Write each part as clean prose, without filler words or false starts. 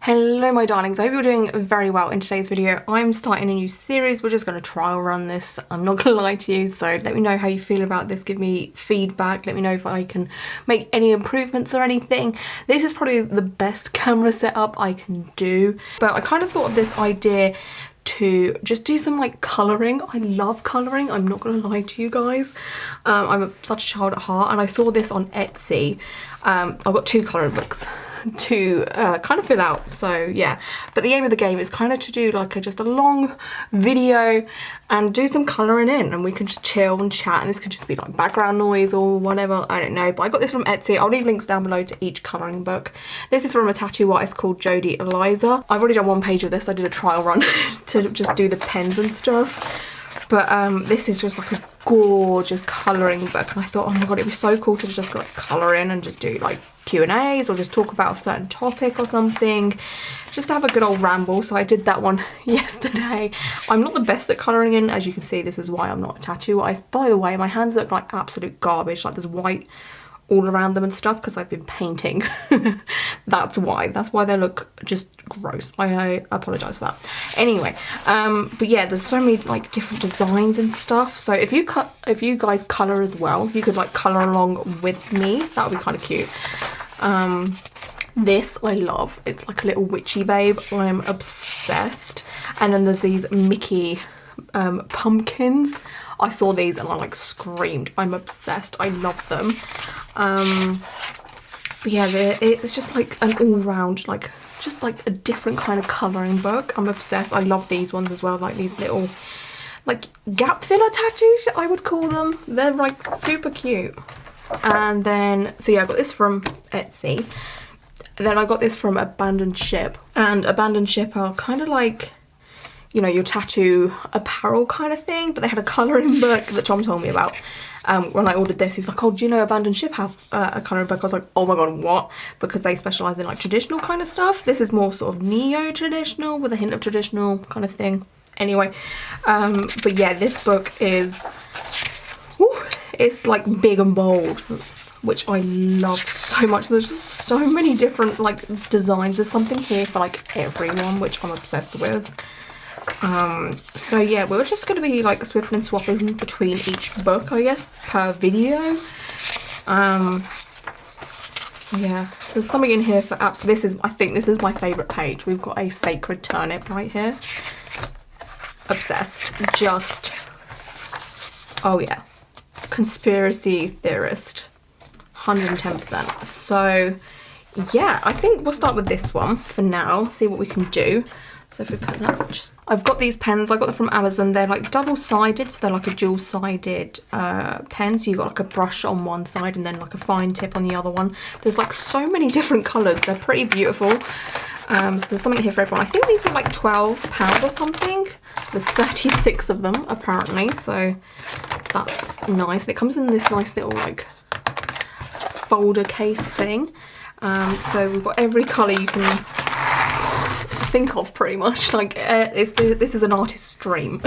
Hello my darlings, I hope you're doing very well. In today's video I'm starting a new series. We're just going to trial run this, I'm not going to lie to you, so let me know how you feel about this, give me feedback, let me know if I can make any improvements or anything. This is probably the best camera setup I can do, but I kind of thought of this idea to just do some like colouring. I love colouring, I'm not gonna lie to you guys. I'm such a child at heart, and I saw this on Etsy. I've got two colouring books to kind of fill out, so yeah, but the aim of the game is kind of to do like just a long video and do some colouring in, and we can just chill and chat, and this could just be like background noise or whatever, I don't know. But I got this from Etsy. I'll leave links down below to each colouring book. This is from a tattoo artist called Jodie Eliza. I've already done one page of this. I did a trial run to just do the pens and stuff, but this is just like a gorgeous colouring book, and I thought, oh my god, it'd be so cool to just like colour in and just do like Q&As or just talk about a certain topic or something, just to have a good old ramble. So I did that one yesterday. I'm not the best at colouring in, as you can see. This is why I'm not a tattoo artist. By the way, my hands look like absolute garbage, like there's white all around them and stuff because I've been painting. That's why they look just gross. I apologize for that. Anyway, but yeah, there's so many like different designs and stuff, so if you guys color as well, you could like color along with me. That would be kind of cute. This I love. It's like a little witchy babe. I'm obsessed. And then there's these Mickey pumpkins. I saw these and I like screamed. I'm obsessed. I love them. But yeah, it's just like an all-round, like just like a different kind of colouring book. I'm obsessed. I love these ones as well, like these little like gap filler tattoos, I would call them. They're like super cute. And then, so yeah, I got this from Etsy. Then I got this from Abandoned Ship, and Abandoned Ship are kind of like, you know, your tattoo apparel kind of thing, but they had a colouring book that Tom told me about. When I ordered this, he was like, oh, do you know Abandoned Ship have a colouring book? I was like, oh my god, what? Because they specialise in like traditional kind of stuff. This is more sort of neo-traditional with a hint of traditional kind of thing. Anyway, but yeah, this book is, it's like big and bold, which I love so much. There's just so many different like designs. There's something here for like everyone, which I'm obsessed with. So yeah, we're just going to be like swapping and swapping between each book, I guess, per video. So yeah, there's something in here for apps. This is, I think this is my favourite page. We've got a sacred turnip right here. Obsessed. Just, oh yeah, conspiracy theorist, 110%. So yeah, I think we'll start with this one for now, see what we can do. So if we put that, just, I've got these pens, I got them from Amazon. They're like double-sided, so they're like a dual-sided pen. So you've got like a brush on one side and then like a fine tip on the other one. There's like so many different colours. They're pretty beautiful. So there's something here for everyone. I think these were like £12 or something. There's 36 of them apparently, so that's nice. And it comes in this nice little like folder case thing. So we've got every colour you can think of pretty much. Like this is an artist's dream.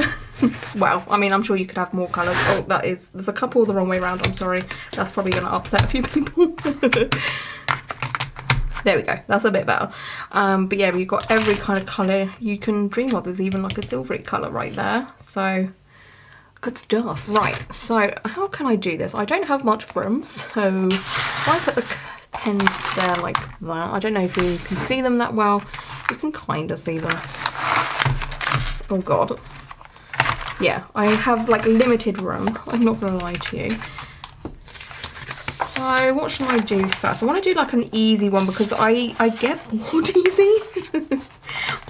Well, I mean, I'm sure you could have more colours. Oh, there's a couple the wrong way around. I'm sorry, that's probably going to upset a few people. There we go, that's a bit better. But yeah, we've got every kind of colour you can dream of. There's even like a silvery colour right there, so good stuff. Right, so how can I do this? I don't have much room, so if I put the pens there like that, I don't know if you can see them that well. You can kind of see them. Oh god. Yeah, I have like limited room, I'm not gonna lie to you. So what should I do first? I want to do like an easy one because I get bored easy.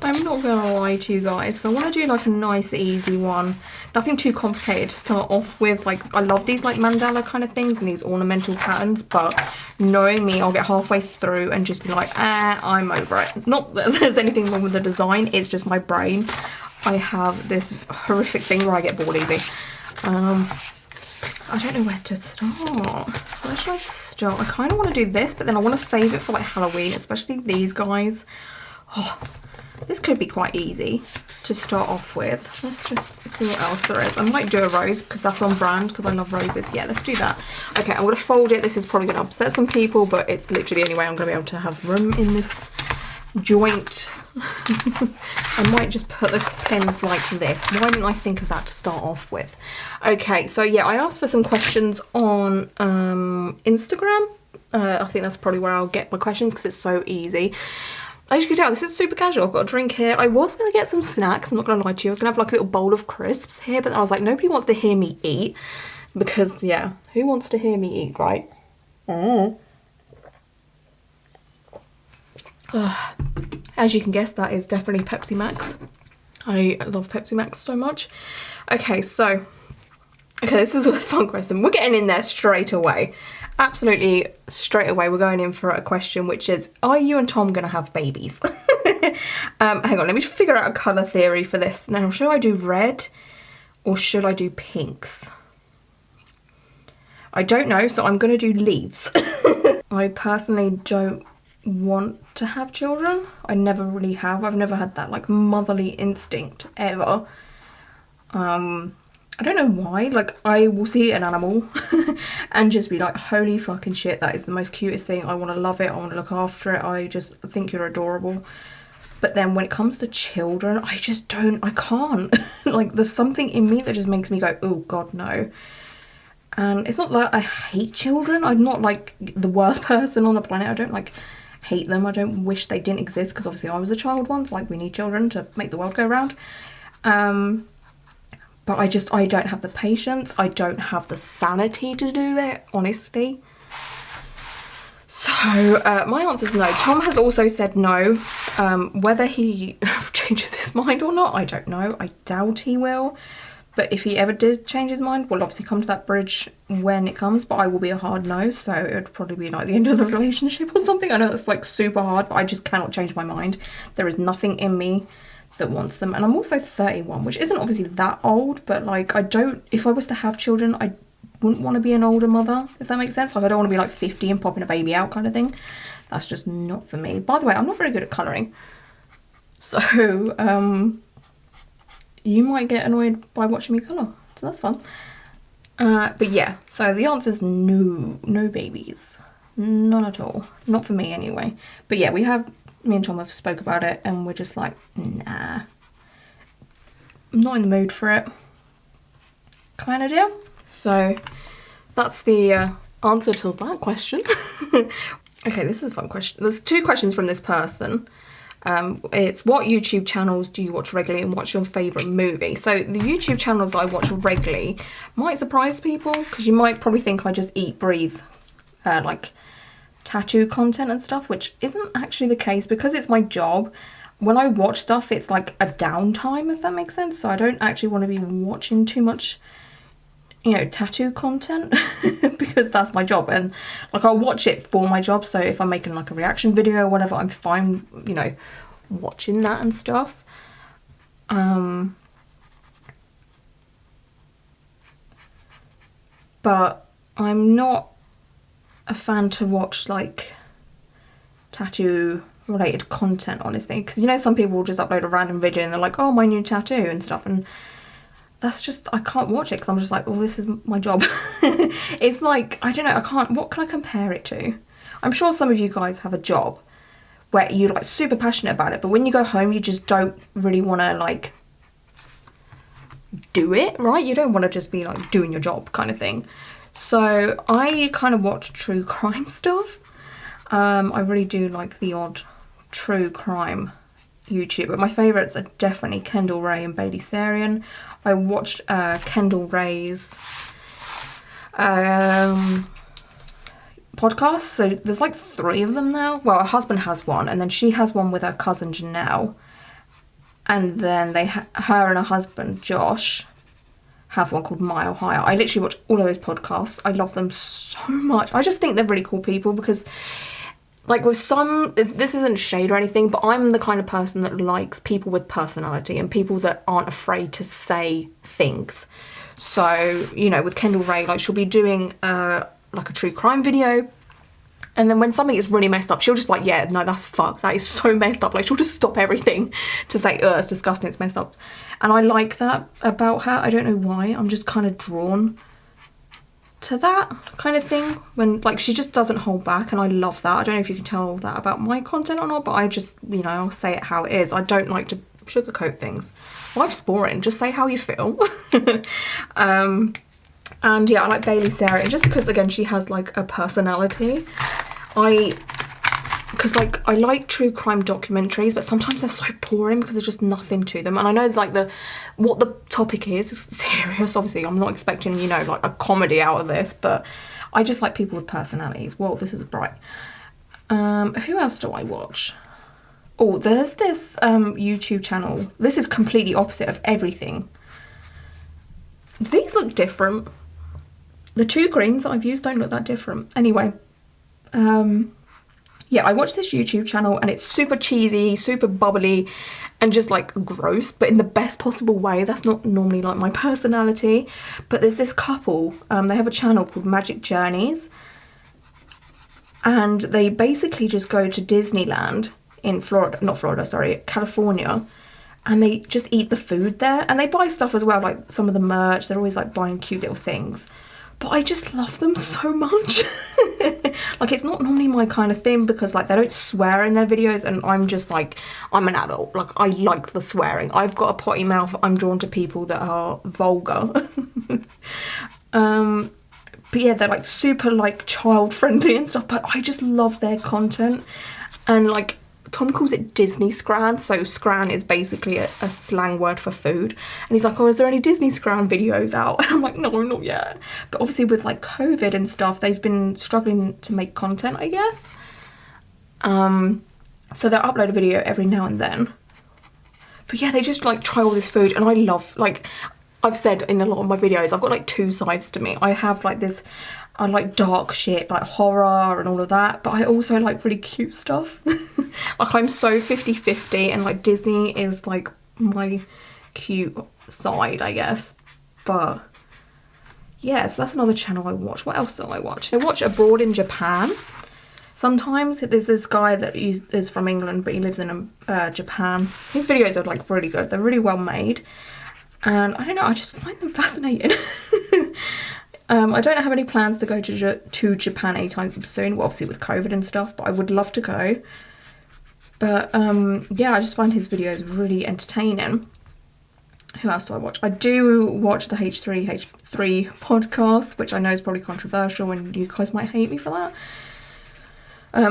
I'm not gonna lie to you guys. So I want to do like a nice easy one. Nothing too complicated to start off with. Like, I love these like mandala kind of things and these ornamental patterns, but knowing me, I'll get halfway through and just be like, I'm over it. Not that there's anything wrong with the design, it's just my brain. I have this horrific thing where I get bored easy. I don't know where to start. Where should I start? I kind of want to do this, but then I want to save it for like Halloween, especially these guys. Oh, this could be quite easy to start off with. Let's just see what else there is. I might do a rose because that's on brand, because I love roses. Yeah, let's do that. Okay, I'm going to fold it. This is probably going to upset some people, but it's literally the only way I'm going to be able to have room in this joint. I might just put the pens like this. Why didn't I think of that to start off with? Okay, so yeah, I asked for some questions on Instagram. I think that's probably where I'll get my questions because it's so easy. As you can tell, this is super casual. I've got a drink here. I was going to get some snacks. I'm not going to lie to you. I was going to have like a little bowl of crisps here, but I was like, nobody wants to hear me eat. Because, yeah, who wants to hear me eat, right? As you can guess, that is definitely Pepsi Max. I love Pepsi Max so much. Okay, so... Okay, this is a fun question. We're getting in there straight away. Absolutely straight away, we're going in for a question, which is, are you and Tom going to have babies? Hang on, let me figure out a colour theory for this. Now, should I do red or should I do pinks? I don't know, so I'm going to do leaves. I personally don't want to have children. I never really have. I've never had that, like, motherly instinct, ever. I don't know why, like, I will see an animal and just be like, holy fucking shit, that is the most cutest thing. I want to love it. I want to look after it. I just think you're adorable. But then when it comes to children, I just don't, I can't. Like, there's something in me that just makes me go, oh God, no. And it's not that I hate children. I'm not, like, the worst person on the planet. I don't, like, hate them. I don't wish they didn't exist because obviously I was a child once. Like, we need children to make the world go round. But I don't have the patience. I don't have the sanity to do it, honestly. So, my answer is no. Tom has also said no. Whether he changes his mind or not, I don't know. I doubt he will. But if he ever did change his mind, we'll obviously come to that bridge when it comes. But I will be a hard no, so it would probably be like the end of the relationship or something. I know that's like super hard, but I just cannot change my mind. There is nothing in me that wants them. And I'm also 31, which isn't obviously that old, but like I don't, if I was to have children, I wouldn't want to be an older mother, if that makes sense. Like I don't want to be like 50 and popping a baby out kind of thing. That's just not for me. By the way, I'm not very good at colouring. So, you might get annoyed by watching me colour. So that's fun. But yeah, so the answer is no. No babies. None at all. Not for me anyway. But yeah, me and Tom have spoke about it and we're just like, nah. I'm not in the mood for it. Kind of deal. So that's the answer to that question. Okay, this is a fun question. There's 2 questions from this person. It's what YouTube channels do you watch regularly and what's your favourite movie? So the YouTube channels that I watch regularly might surprise people because you might probably think I just eat, breathe, like tattoo content and stuff, which isn't actually the case because it's my job. When I watch stuff, it's like a downtime, if that makes sense. So I don't actually want to be watching too much, you know, tattoo content because that's my job. And like I'll watch it for my job. So if I'm making like a reaction video or whatever, I'm fine, you know, watching that and stuff. But I'm not a fan to watch like tattoo related content, honestly, because you know some people will just upload a random video and they're like, oh, my new tattoo and stuff, and that's just, I can't watch it because I'm just like, well, this is my job. It's like, I don't know, what can I compare it to? I'm sure some of you guys have a job where you're like super passionate about it, but when you go home you just don't really want to like do it, right? You don't want to just be like doing your job kind of thing. So I kind of watch true crime stuff. I really do like the odd true crime YouTube, but my favourites are definitely Kendall Ray and Bailey Sarian. I watched Kendall Ray's podcast, so there's like 3 of them now. Well, her husband has one, and then she has one with her cousin Janelle, and then her and her husband Josh have one called Mile Higher. I literally watch all of those podcasts. I love them so much. I just think they're really cool people because like with some, this isn't shade or anything, but I'm the kind of person that likes people with personality and people that aren't afraid to say things. So, you know, with Kendall Ray, like she'll be doing like a true crime video, and then when something is really messed up, she'll just be like, yeah, no, that's fucked. That is so messed up. Like she'll just stop everything to say, it's disgusting, it's messed up. And I like that about her. I don't know why. I'm just kind of drawn to that kind of thing, when like she just doesn't hold back, and I love that. I don't know if you can tell that about my content or not, but I just, you know, I'll say it how it is. I don't like to sugarcoat things. Life's boring, just say how you feel. And yeah, I like Bailey Sarah, and just because again she has like a personality, because like I like true crime documentaries, but sometimes they're so boring because there's just nothing to them. And I know like what the topic is serious. Obviously I'm not expecting, you know, like a comedy out of this, but I just like people with personalities. Well, this is bright. Who else do I watch? Oh, there's this YouTube channel. This is completely opposite of everything. These look different. The two greens that I've used don't look that different. Anyway, yeah, I watch this YouTube channel and it's super cheesy, super bubbly, and just like gross, but in the best possible way. That's not normally like my personality. But there's this couple, they have a channel called Magic Journeys, and they basically just go to Disneyland in California, and they just eat the food there, and they buy stuff as well, like some of the merch. They're always like buying cute little things. But I just love them so much. Like, it's not normally my kind of thing, because like they don't swear in their videos, and I'm just like, I'm an adult, like I like the swearing. I've got a potty mouth. I'm drawn to people that are vulgar. But yeah, they're like super like child friendly and stuff, but I just love their content. And like Tom calls it Disney Scran, so Scran is basically a slang word for food. And he's like, oh, is there any Disney Scran videos out? And I'm like, no, not yet. But obviously with like COVID and stuff, they've been struggling to make content, I guess. So they'll upload a video every now and then. But yeah, they just like try all this food, and I love, like I've said in a lot of my videos, I've got like two sides to me. I have like this, I like dark shit, like horror and all of that, but I also like really cute stuff. Like I'm so 50-50, and like Disney is like my cute side, I guess. But yeah, so that's another channel I watch. What else do I watch? I watch Abroad in Japan. Sometimes there's this guy that is from England, but he lives in Japan. His videos are like really good. They're really well made. And I don't know, I just find them fascinating. I don't have any plans to go to Japan anytime soon, well, obviously with COVID and stuff, but I would love to go. But yeah, I just find his videos really entertaining. Who else do I watch? I do watch the H3 podcast, which I know is probably controversial, and you guys might hate me for that.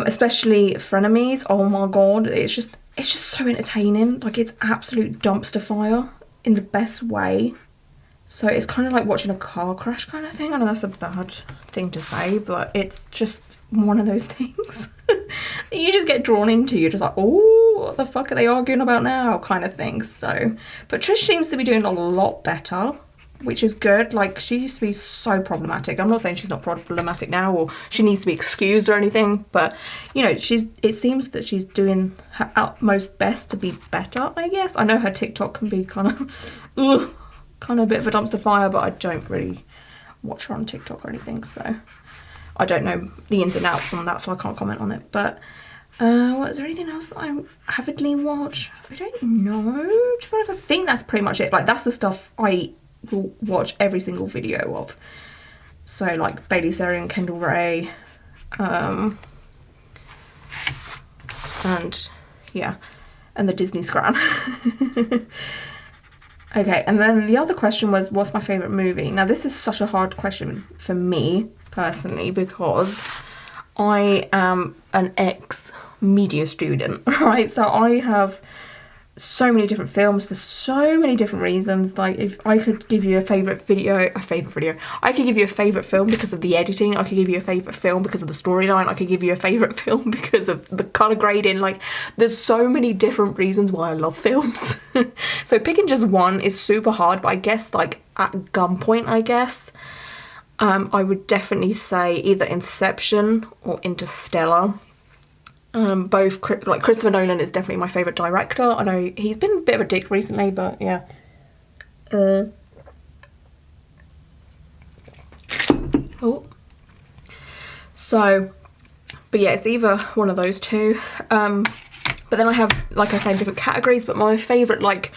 Especially Frenemies. Oh my god, it's just so entertaining. Like, it's absolute dumpster fire in the best way. So it's kind of like watching a car crash kind of thing. I know that's a bad thing to say, but it's just one of those things that you just get drawn into. You're just like, oh, what the fuck are they arguing about now, kind of thing. So, but Trish seems to be doing a lot better, which is good. Like, she used to be so problematic. I'm not saying she's not problematic now, or she needs to be excused or anything, but you know, it seems that she's doing her utmost best to be better, I guess. I know her TikTok can be kind of a bit of a dumpster fire, but I don't really watch her on TikTok or anything, so I don't know the ins and outs on that, so I can't comment on it. But is there anything else that I avidly watch? I don't know, to be honest. I think that's pretty much it. Like, that's the stuff I will watch every single video of. So like Bailey Sarah and Kendall Ray, and yeah, and the Disney Scran. Okay, and then the other question was, what's my favourite movie? Now, this is such a hard question for me, personally, because I am an ex-media student, right? So I have so many different films for so many different reasons. Like, if I could give you a favourite video, I could give you a favourite film because of the editing. I could give you a favourite film because of the storyline. I could give you a favourite film because of the colour grading. Like, there's so many different reasons why I love films. So picking just one is super hard, but I guess like at gunpoint, I guess, I would definitely say either Inception or Interstellar. Both, like, Christopher Nolan is definitely my favourite director. I know he's been a bit of a dick recently, but yeah. So, but yeah, it's either one of those two. But then I have, like I say, different categories, but my favourite, like,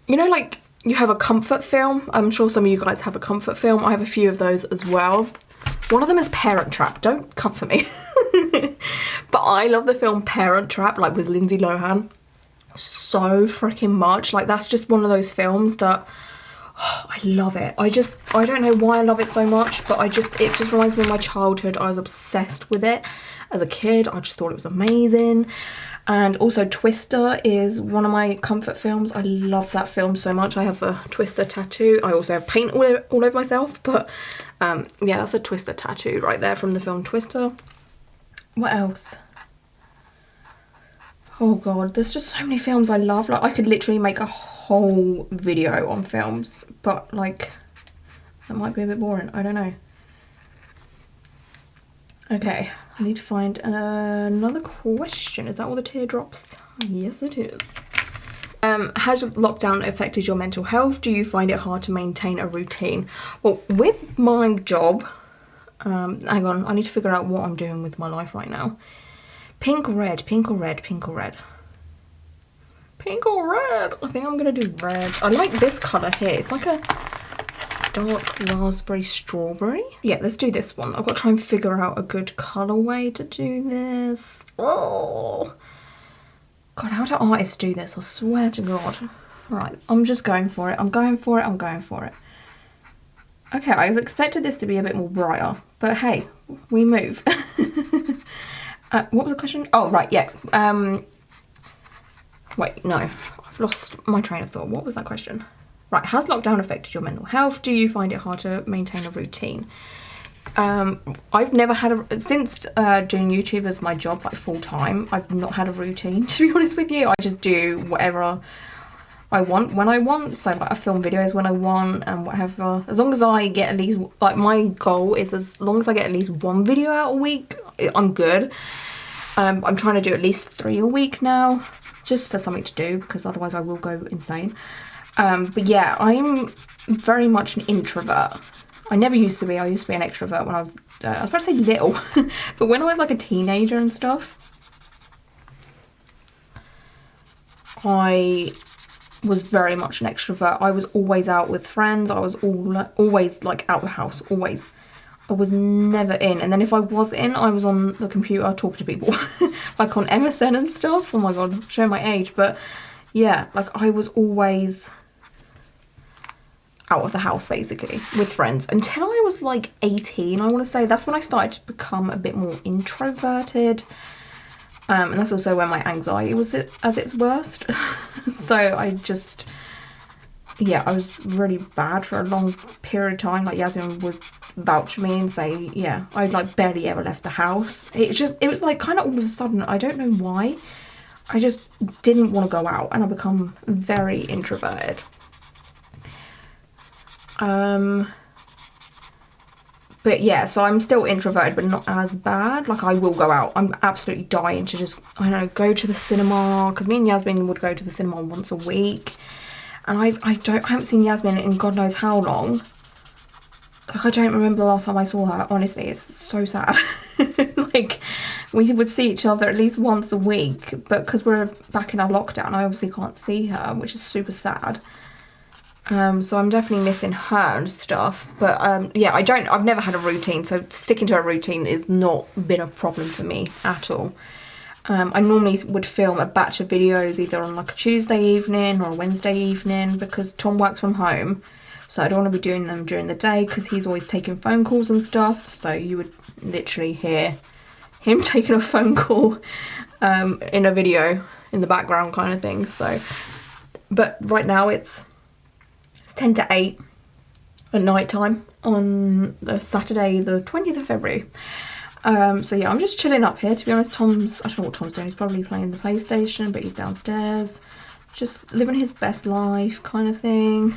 you know, like you have a comfort film. I'm sure some of you guys have a comfort film. I have a few of those as well. One of them is Parent Trap. Don't come for me. But I love the film Parent Trap, like with Lindsay Lohan, so freaking much. Like, that's just one of those films that, oh, I love it. I don't know why I love it so much, but it just reminds me of my childhood. I was obsessed with it as a kid. I just thought it was amazing. And also Twister is one of my comfort films. I love that film so much. I have a Twister tattoo. I also have paint all over myself, but yeah, that's a Twister tattoo right there from the film Twister. What else? Oh god, there's just so many films I love. Like, I could literally make a whole video on films, but like, that might be a bit boring. I don't know. Okay, I need to find another question. Is that all the teardrops? Yes, it is. Has lockdown affected your mental health? Do you find it hard to maintain a routine? Well, with my job, hang on, I need to figure out what I'm doing with my life right now. Pink or red, pink or red, pink or red. Pink or red? I think I'm gonna do red. I like this colour here. It's like a dark raspberry strawberry. Yeah, let's do this one. I've got to try and figure out a good colourway to do this. Oh god, how do artists do this? I swear to god. Right, I'm just going for it. I'm going for it. I'm going for it. Okay, I was expected this to be a bit more brighter, but hey, we move. What was the question? Oh, right, yeah. Wait, no, I've lost my train of thought. What was that question? Right, has lockdown affected your mental health? Do you find it hard to maintain a routine? I've never had since doing YouTube as my job, like full time, I've not had a routine, to be honest with you. I just do whatever I want when I want. So like, I film videos when I want and whatever. As long as I get at least, like, my goal is as long as I get at least one video out a week, I'm good. I'm trying to do at least 3 a week now, just for something to do, because otherwise I will go insane. But yeah, I'm very much an introvert. I never used to be. I used to be an extrovert when I was about to say little, but when I was like a teenager and stuff, I was very much an extrovert. I was always out with friends. I was always like out the house, always. I was never in, and then if I was in, I was on the computer talking to people, like on MSN and stuff. Oh my god, showing my age, but yeah, like I was always out of the house basically with friends until I was like 18. I want to say that's when I started to become a bit more introverted, and that's also when my anxiety was at its worst. So I just, yeah, I was really bad for a long period of time. Like Yasmin would vouch for me and say, yeah, I like barely ever left the house. It was like kind of all of a sudden, I don't know why, I just didn't want to go out and I become very introverted. But yeah, so I'm still introverted, but not as bad. Like, I will go out. I'm absolutely dying to just, I don't know, go to the cinema, because me and Yasmin would go to the cinema once a week. And I haven't seen Yasmin in God knows how long. Like, I don't remember the last time I saw her. Honestly, it's so sad. Like, we would see each other at least once a week, but because we're back in our lockdown, I obviously can't see her, which is super sad. So I'm definitely missing her and stuff. But yeah, I've never had a routine, so sticking to a routine has not been a problem for me at all. I normally would film a batch of videos either on like a Tuesday evening or a Wednesday evening, because Tom works from home, so I don't want to be doing them during the day because he's always taking phone calls and stuff. So you would literally hear him taking a phone call in a video in the background kind of thing. So, but right now it's 10 to 8 at night time on Saturday the 20th of February. So yeah, I'm just chilling up here, to be honest. I don't know what Tom's doing. He's probably playing the PlayStation, but he's downstairs just living his best life kind of thing.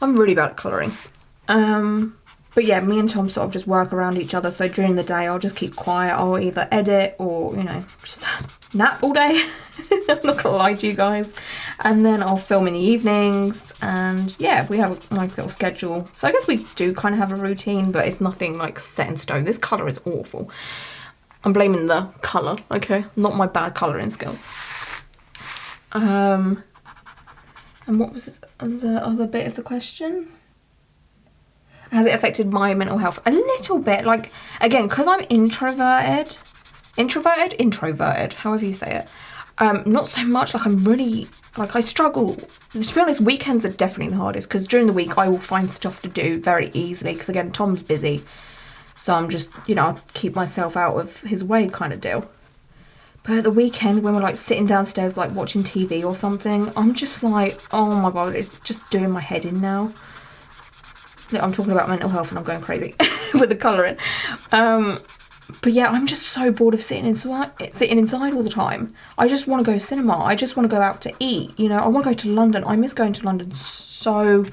I'm really bad at colouring. But yeah, me and Tom sort of just work around each other. So during the day, I'll just keep quiet. I'll either edit or, you know, just nap all day. I'm not gonna lie to you guys. And then I'll film in the evenings. And yeah, we have a nice little schedule. So I guess we do kind of have a routine, but it's nothing like set in stone. This colour is awful. I'm blaming the colour, okay? Not my bad colouring skills. And And what was the other bit of the question? Has it affected my mental health? A little bit, like, again, because I'm introverted, however you say it. Not so much, like I'm really, like I struggle. To be honest, weekends are definitely the hardest because during the week I will find stuff to do very easily because again, Tom's busy. So I'm just, you know, I'll keep myself out of his way kind of deal. But at the weekend when we're like sitting downstairs like watching TV or something, I'm just like, oh my God, it's just doing my head in now. I'm talking about mental health and I'm going crazy with the colouring. But yeah, I'm just so bored of sitting inside all the time. I just want to go cinema. I just want to go out to eat. You know, I want to go to London. I miss going to London so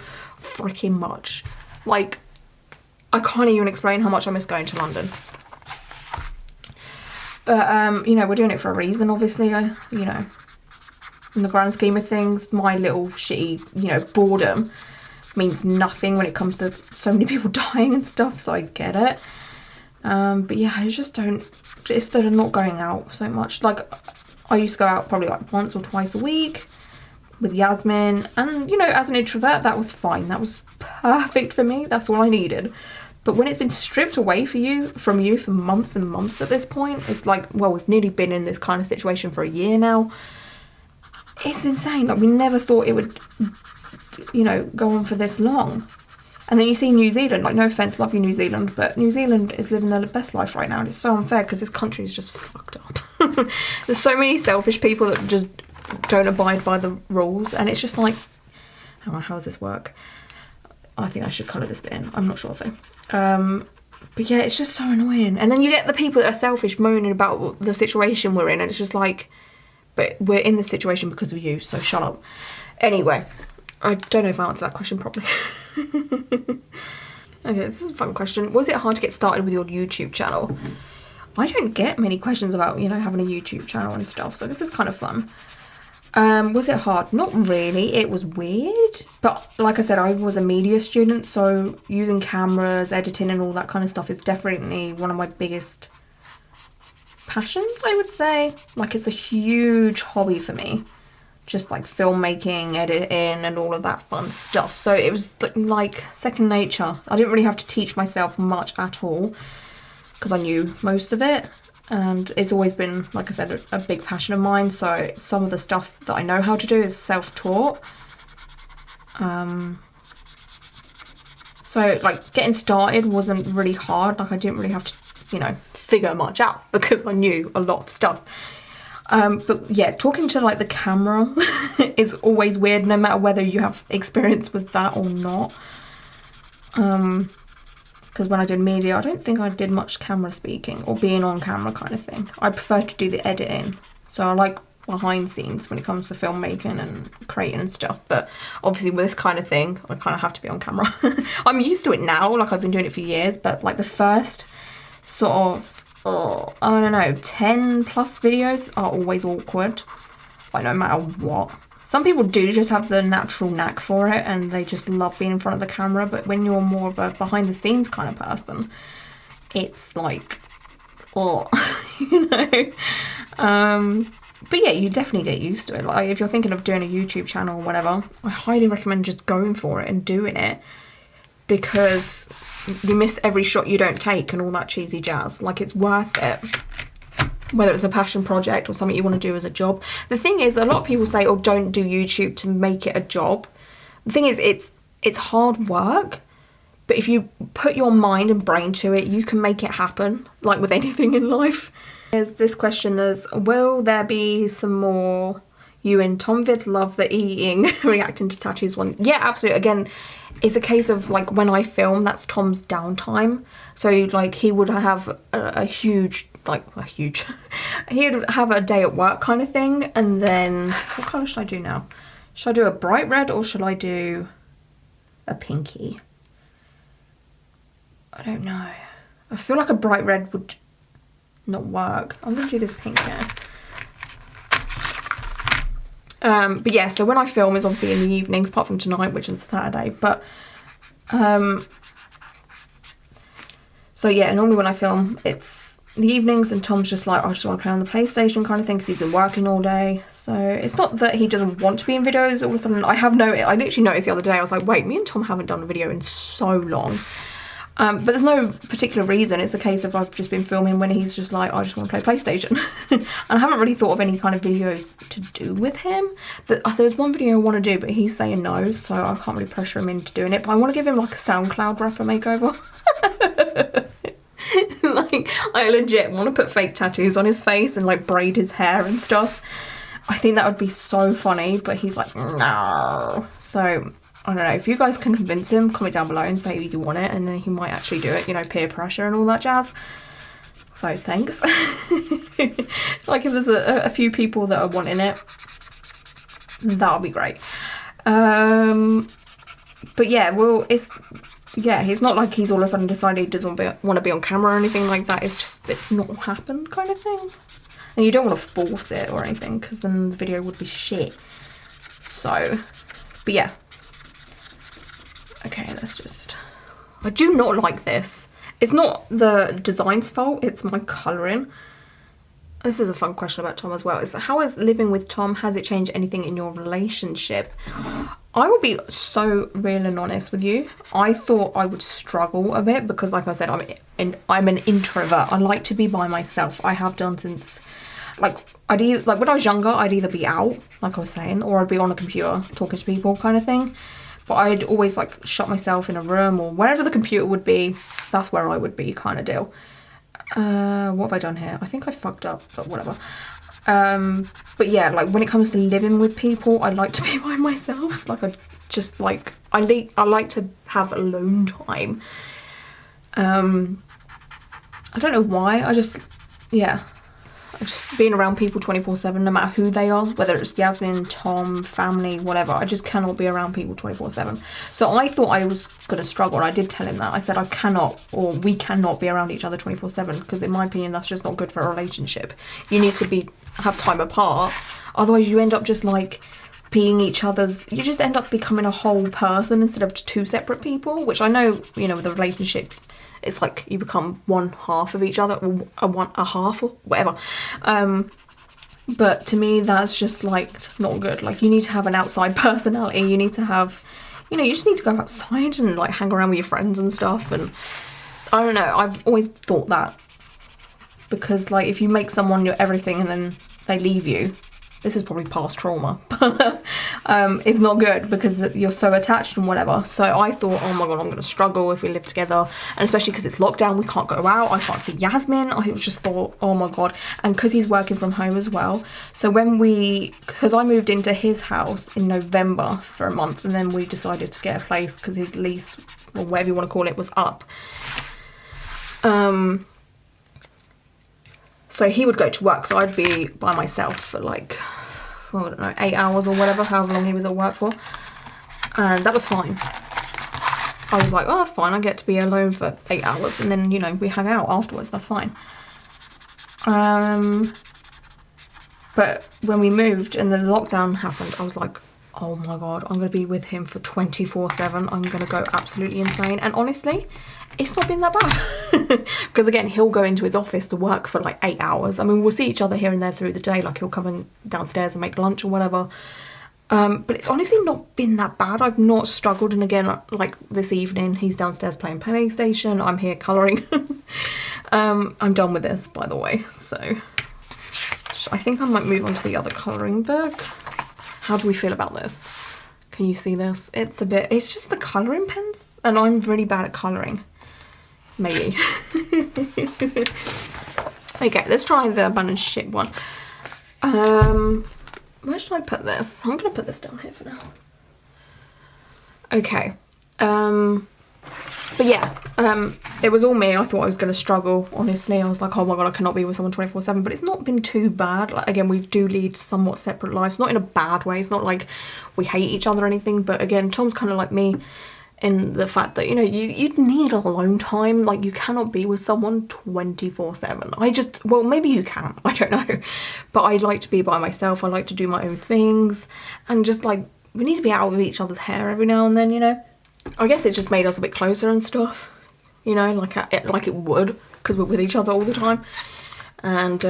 freaking much. Like, I can't even explain how much I miss going to London. But, you know, we're doing it for a reason, obviously. You know, in the grand scheme of things, my little shitty, you know, boredom means nothing when it comes to so many people dying and stuff, so I get it. But yeah, I just don't, it's that I'm not going out so much. Like, I used to go out probably like once or twice a week with Yasmin, and you know, as an introvert, that was fine. That was perfect for me. That's all I needed. But when it's been stripped away from you for months and months at this point, it's like, well, we've nearly been in this kind of situation for a year now. It's insane. Like, we never thought it would, you know, go on for this long. And then you see New Zealand, like, no offence, love you New Zealand, but New Zealand is living their best life right now, and it's so unfair because this country is just fucked up. There's so many selfish people that just don't abide by the rules, and it's just like, hang on, how does this work? I think I should colour this bit in, I'm not sure though. But yeah, it's just so annoying. And then you get the people that are selfish moaning about the situation we're in, and it's just like, but we're in this situation because of you, so shut up. Anyway, I don't know if I answered that question properly. Okay, this is a fun question. Was it hard to get started with your YouTube channel? I don't get many questions about, you know, having a YouTube channel and stuff, so this is kind of fun. Was it hard? Not really. It was weird, but like I said, I was a media student, so using cameras, editing and all that kind of stuff is definitely one of my biggest passions, I would say. Like, it's a huge hobby for me. Just like filmmaking, editing and all of that fun stuff. So it was like second nature. I didn't really have to teach myself much at all because I knew most of it. And it's always been, like I said, a big passion of mine. So some of the stuff that I know how to do is self-taught. So like getting started wasn't really hard. Like, I didn't really have to, you know, figure much out because I knew a lot of stuff. But yeah, talking to like the camera is always weird, no matter whether you have experience with that or not. Because when I did media, I don't think I did much camera speaking or being on camera kind of thing. I prefer to do the editing. So I like behind scenes when it comes to filmmaking and creating and stuff. But obviously with this kind of thing, I kind of have to be on camera. I'm used to it now, like I've been doing it for years, but like the first sort of, I don't know, 10 plus videos are always awkward, like no matter what. Some people do just have the natural knack for it and they just love being in front of the camera, but when you're more of a behind the scenes kind of person, it's like, you know. But yeah, you definitely get used to it. Like, if you're thinking of doing a YouTube channel or whatever, I highly recommend just going for it and doing it, because you miss every shot you don't take and all that cheesy jazz. Like, it's worth it, whether it's a passion project or something you want to do as a job. The thing is, a lot of people say, oh, don't do YouTube to make it a job. The thing is, it's hard work, but if you put your mind and brain to it, you can make it happen, like with anything in life. There's this question, will there be some more you and Tom vids? Love the eating, reacting to tattoos one. Yeah, absolutely. Again, it's a case of like when I film, that's Tom's downtime. So like he would have a huge, he'd have a day at work kind of thing. And then what colour should I do now? Should I do a bright red or should I do a pinky? I don't know. I feel like a bright red would not work. I'm gonna do this pink here. But yeah, so when I film is obviously in the evenings, apart from tonight, which is Saturday. But so yeah, normally when I film, it's the evenings, and Tom's just like, I just want to play on the PlayStation kind of thing, because he's been working all day. So it's not that he doesn't want to be in videos. All of a sudden, I literally noticed the other day, I was like, wait, me and Tom haven't done a video in so long. But there's no particular reason. It's a case of I've just been filming when he's just like, I just want to play PlayStation. And I haven't really thought of any kind of videos to do with him. There's one video I want to do, but he's saying no, so I can't really pressure him into doing it. But I want to give him like a SoundCloud rapper makeover. Like, I legit want to put fake tattoos on his face and like braid his hair and stuff. I think that would be so funny, but he's like, no. So I don't know, if you guys can convince him, comment down below and say you want it, and then he might actually do it, you know, peer pressure and all that jazz. So thanks. Like, if there's a few people that are wanting it, that'll be great. But yeah, well, he's not like he's all of a sudden decided he doesn't want to be on camera or anything like that. It's not happened kind of thing. And you don't want to force it or anything, because then the video would be shit. So, but yeah. Okay, I do not like this. It's not the design's fault, it's my colouring. This is a fun question about Tom as well. How is living with Tom, has it changed anything in your relationship? I will be so real and honest with you. I thought I would struggle a bit because, like I said, I'm an introvert. I like to be by myself. I have done since, like when I was younger, I'd either be out, like I was saying, or I'd be on a computer talking to people kind of thing. But I'd always like shut myself in a room, or wherever the computer would be, that's where I would be kind of deal. What have I done here? I think I fucked up, but whatever. But yeah, like when it comes to living with people, I like to be by myself. Like I like to have alone time. I don't know why, yeah. Just being around people 24/7, no matter who they are, whether it's Yasmin, Tom, family, whatever. I just cannot be around people 24/7. So I thought I was going to struggle, and I did tell him that. I said I cannot, or we cannot be around each other 24/7, because in my opinion that's just not good for a relationship. You need to have time apart, otherwise you end up just like being each other's, you just end up becoming a whole person instead of two separate people, which I know, you know, with a relationship it's like you become one half of each other, or a half or whatever. But to me that's just like not good. Like, you need to have an outside personality, you need to have, you know, you just need to go outside and like hang around with your friends and stuff. And I don't know, I've always thought that, because like if you make someone your everything and then they leave you, this is probably past trauma, but it's not good because you're so attached and whatever. So I thought, oh my god, I'm going to struggle if we live together, and especially because it's lockdown, we can't go out, I can't see Yasmin. I just thought, oh my god. And because he's working from home as well, so because I moved into his house in November for a month, and then we decided to get a place because his lease, or whatever you want to call it, was up. So he would go to work, so I'd be by myself for like, I don't know, 8 hours or whatever, however long he was at work for. And that was fine. I was like, oh, that's fine, I get to be alone for 8 hours, and then, you know, we hang out afterwards, that's fine. But when we moved and the lockdown happened, I was like, oh my god, I'm going to be with him for 24/7. I'm going to go absolutely insane. And honestly, it's not been that bad. Because again, he'll go into his office to work for like 8 hours. I mean, we'll see each other here and there through the day. Like, he'll come in downstairs and make lunch or whatever. But it's honestly not been that bad. I've not struggled. And again, like this evening, he's downstairs playing PlayStation. I'm here colouring. I'm done with this, by the way. So I think I might move on to the other colouring book. How do we feel about this? Can you see this? It's just the colouring pens, and I'm really bad at colouring. Maybe. Okay, let's try the abandoned ship one. Where should I put this? I'm gonna put this down here for now. Okay. But yeah, it was all me. I thought I was going to struggle, honestly. I was like, oh my god, I cannot be with someone 24/7, but it's not been too bad. Like, again, we do lead somewhat separate lives, not in a bad way. It's not like we hate each other or anything, but again, Tom's kind of like me in the fact that, you know, you need alone time. Like, you cannot be with someone 24/7. Well, maybe you can, I don't know, but I like to be by myself. I like to do my own things, and just like, we need to be out of each other's hair every now and then, you know. I guess it just made us a bit closer and stuff, you know, like it would, because we're with each other all the time. And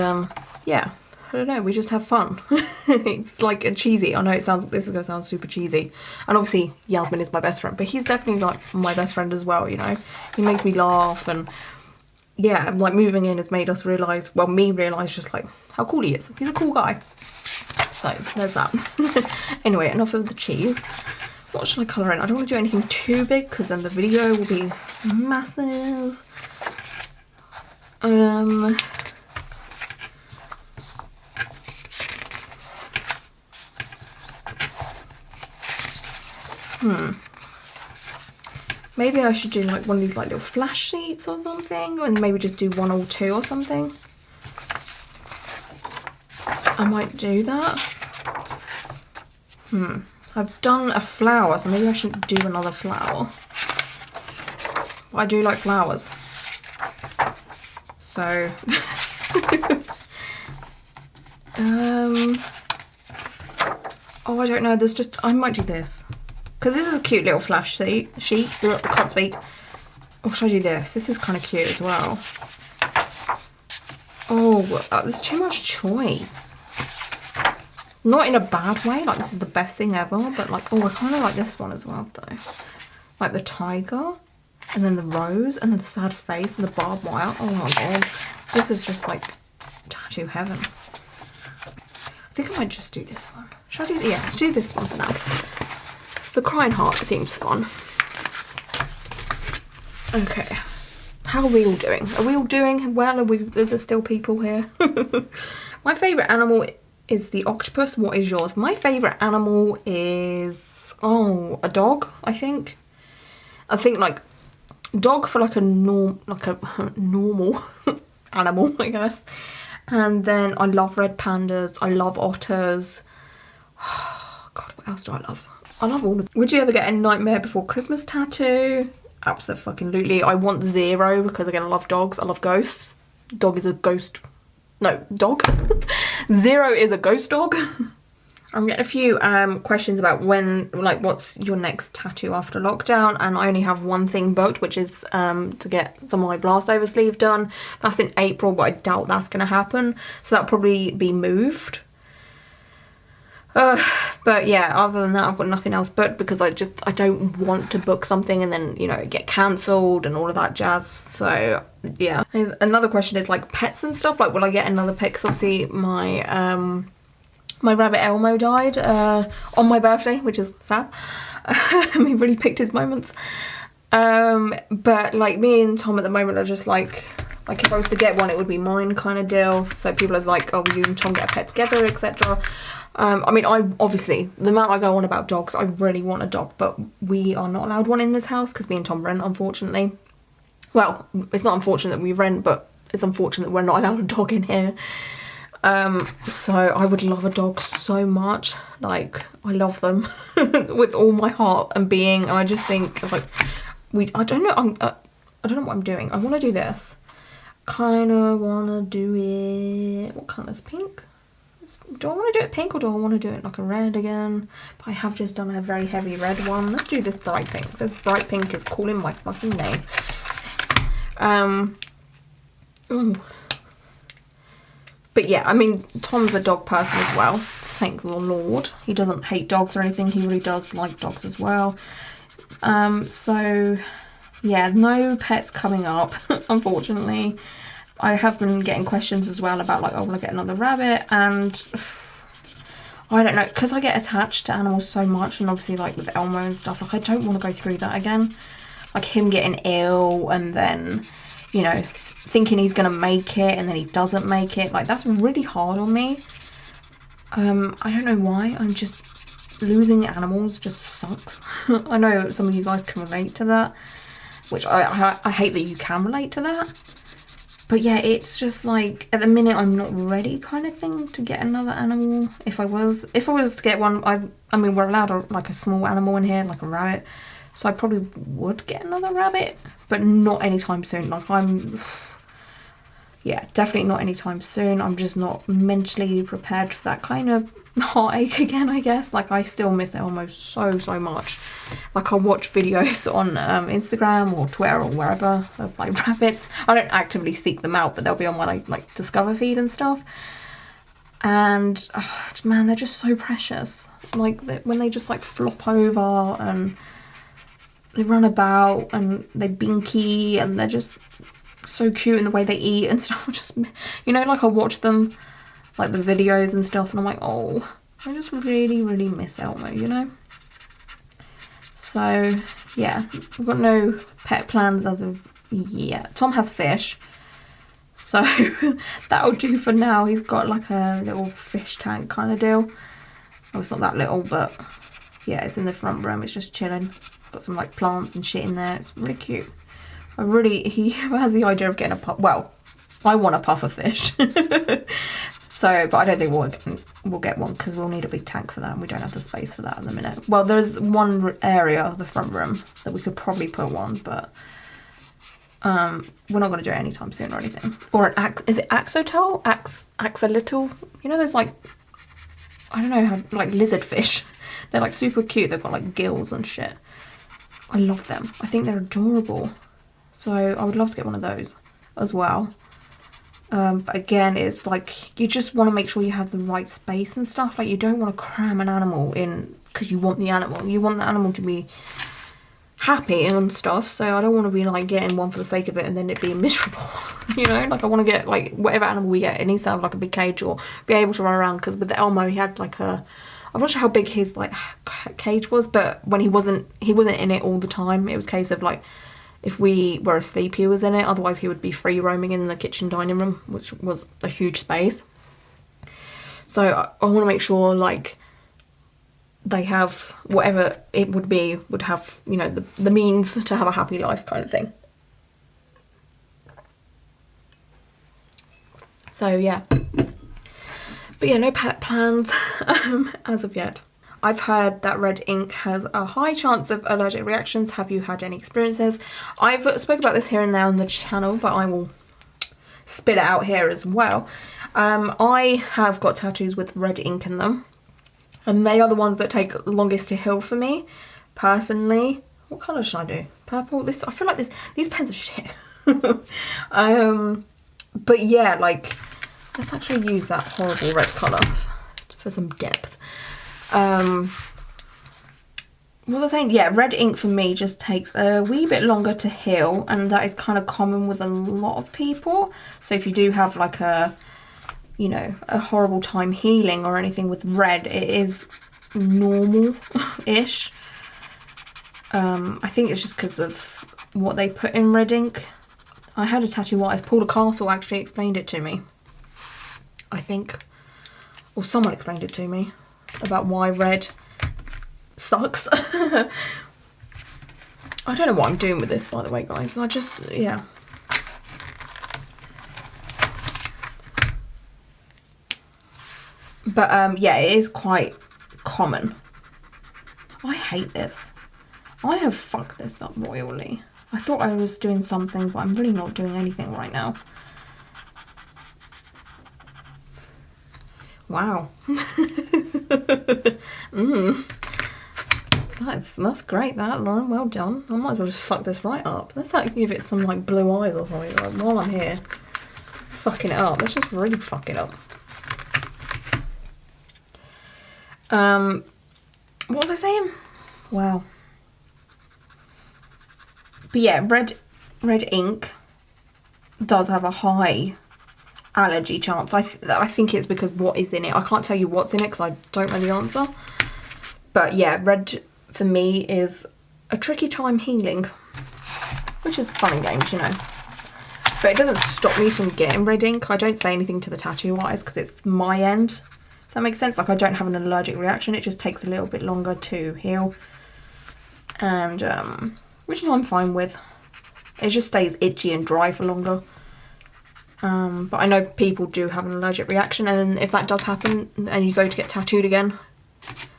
yeah, I don't know, we just have fun. It's like a cheesy, I know this is gonna sound super cheesy, and obviously Yasmin is my best friend, but he's definitely like my best friend as well, you know. He makes me laugh, and yeah, like moving in has made us realise, well, me realise just like how cool he is. He's a cool guy. So there's that. Anyway, enough of the cheese. What should I colour in? I don't want to do anything too big because then the video will be massive. Maybe I should do like one of these like little flash sheets or something, and maybe just do 1 or 2 or something. I might do that. I've done a flower, so maybe I shouldn't do another flower. But I do like flowers. So oh, I don't know, there's just, I might do this. Because this is a cute little flash sheet. I can't speak. Or should I do this? This is kind of cute as well. Oh, there's too much choice. Not in a bad way, like this is the best thing ever, but like, oh, I kind of like this one as well though. Like the tiger, and then the rose, and then the sad face, and the barbed wire. Oh my god, this is just like tattoo heaven. I think I might just do this one. Should I do, yeah, let's do this one for now. The crying heart seems fun. Okay, how are we all doing? Are we all doing well? Is there still people here? My favourite animal is the octopus. What is yours? My favourite animal is, oh, a dog, I think. I think like dog for like a normal animal, I guess. And then I love red pandas. I love otters. Oh, God, what else do I love? I love all of them. Would you ever get a Nightmare Before Christmas tattoo? Absolutely. I want 0 because again, I love dogs. I love ghosts. Dog is a ghost. No, dog. 0 is a ghost dog. I'm getting a few questions about when, like, what's your next tattoo after lockdown, and I only have one thing booked, which is to get some of my blast over sleeve done. That's in April, but I doubt that's going to happen, so that'll probably be moved. But yeah, other than that, I've got nothing else booked because I don't want to book something and then, you know, get cancelled and all of that jazz. So yeah. Another question is like pets and stuff. Like, will I get another pet? Because obviously my my rabbit Elmo died on my birthday, which is fab. He really picked his moments. But like me and Tom at the moment are just like if I was to get one, it would be mine kind of deal. So people are like, oh, you and Tom get a pet together, etc. I mean, I obviously, the amount I go on about dogs, I really want a dog, but we are not allowed one in this house because me and Tom rent, unfortunately. Well, it's not unfortunate that we rent, but it's unfortunate that we're not allowed a dog in here. So I would love a dog so much. Like, I love them with all my heart and being. And I just think like I don't know. I don't know what I'm doing. I want to do this. Kind of want to do it. What colour is pink? Do I want to do it pink or do I want to do it like a red again? But I have just done a very heavy red one. Let's do this bright pink. This bright pink is calling my fucking name. But yeah, I mean, Tom's a dog person as well. Thank the Lord. He doesn't hate dogs or anything. He really does like dogs as well. So yeah, no pets coming up, unfortunately. I have been getting questions as well about like, oh, will I get another rabbit? And I don't know, because I get attached to animals so much, and obviously like with Elmo and stuff, like I don't want to go through that again. Like him getting ill and then, you know, thinking he's going to make it and then he doesn't make it. Like, that's really hard on me. I don't know why. I'm just, losing animals just sucks. I know some of you guys can relate to that, which I hate that you can relate to that. But yeah, it's just like, at the minute I'm not ready kind of thing to get another animal. If I was to get one, I mean, we're allowed like a small animal in here, like a rabbit. So I probably would get another rabbit, but not anytime soon. Like yeah, definitely not anytime soon. I'm just not mentally prepared for that kind of heartache again, I guess. Like, I still miss Elmo so much. Like, I'll watch videos on Instagram or Twitter or wherever of like rabbits. I don't actively seek them out, but they'll be on my like Discover feed and stuff. And oh, man, they're just so precious. Like, when they just like flop over and they run about and they're binky and they're just so cute in the way they eat and stuff. Just, you know, like I watch them, like the videos and stuff, and I'm like, oh, I just really miss Elmo, you know. So yeah, I've got no pet plans as of yet. Tom has fish, so that'll do for now. He's got like a little fish tank kind of deal. Oh, it's not that little, but yeah, it's in the front room. It's just chilling. It's got some like plants and shit in there. It's really cute. He has the idea of getting a puff. Well, I want a puffer fish. So, but I don't think we'll get one because we'll need a big tank for that, and we don't have the space for that at the minute. Well, there's one area of the front room that we could probably put one, but we're not going to do it anytime soon or anything. Or is it axolotl? Axolotl? You know, there's like, I don't know how, like lizard fish. They're like super cute. They've got like gills and shit. I love them. I think they're adorable. So I would love to get one of those as well. But again, it's like, you just want to make sure you have the right space and stuff. Like, you don't want to cram an animal in because you want the animal. You want the animal to be happy and stuff. So I don't want to be like getting one for the sake of it and then it being miserable. You know, like I want to get like whatever animal we get, it needs to have like a big cage or be able to run around. Because with the Elmo, he had like I'm not sure how big his like cage was, but when he wasn't in it all the time. It was a case of like, if we were asleep, he was in it. Otherwise, he would be free roaming in the kitchen dining room, which was a huge space. So I want to make sure like they have whatever it would have, you know, the means to have a happy life kind of thing. So yeah. But yeah, no pet plans as of yet. I've heard that red ink has a high chance of allergic reactions. Have you had any experiences? I've spoken about this here and there on the channel, but I will spit it out here as well. I have got tattoos with red ink in them, and they are the ones that take longest to heal for me, personally. What colour should I do? Purple? I feel like these pens are shit. But yeah, like, let's actually use that horrible red colour for some depth. What was I saying? Yeah, red ink for me just takes a wee bit longer to heal, and that is kind of common with a lot of people. So if you do have like a horrible time healing or anything with red, it is normal-ish. I think it's just because of what they put in red ink. I had a tattoo artist, Paula Castle, actually explained it to me, I think, or someone explained it to me about why red sucks. I don't know what I'm doing with this, by the way, guys. Yeah. But yeah, it is quite common. I hate this. I have fucked this up royally. I thought I was doing something, but I'm really not doing anything right now. Wow. That's great, that, Lauren. Well done. I might as well just fuck this right up. Let's like give it some like blue eyes or something. Like, while I'm here fucking it up, let's just really fuck it up. What was I saying? Wow. But yeah, red ink does have a high allergy chance. I think it's because what is in it. I can't tell you what's in it because I don't know the answer. But yeah, red for me is a tricky time healing, which is fun and games, you know. But it doesn't stop me from getting red ink. I don't say anything to the tattoo artist because it's my end. Does that make sense? Like, I don't have an allergic reaction. It just takes a little bit longer to heal, and which I'm fine with. It just stays itchy and dry for longer. But I know people do have an allergic reaction, and if that does happen and you go to get tattooed again,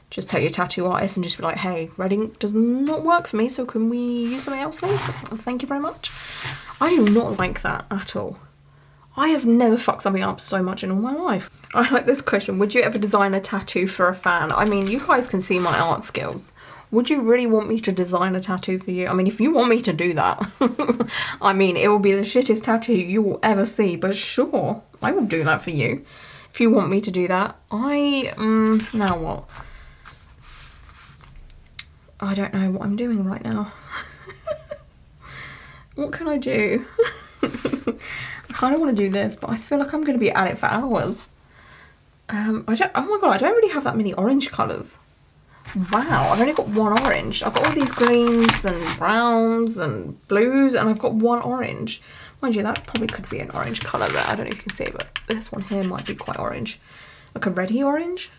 just tell your tattoo artist and just be like, hey, red ink does not work for me, so can we use something else, please? Thank you very much. I do not like that at all. I have never fucked something up so much in all my life. I like this question. Would you ever design a tattoo for a fan? I mean, you guys can see my art skills. Would you really want me to design a tattoo for you? I mean, if you want me to do that, I mean, it will be the shittest tattoo you will ever see, but sure, I will do that for you. If you want me to do that. Now what? I don't know what I'm doing right now. What can I do? I kind of want to do this, but I feel like I'm going to be at it for hours. Oh my god, I don't really have that many orange colours. Wow, I've only got one orange. I've got all these greens and browns and blues, and I've got one orange. Mind you, that probably could be an orange colour there. I don't know if you can see it, but this one here might be quite orange. Like a reddy orange.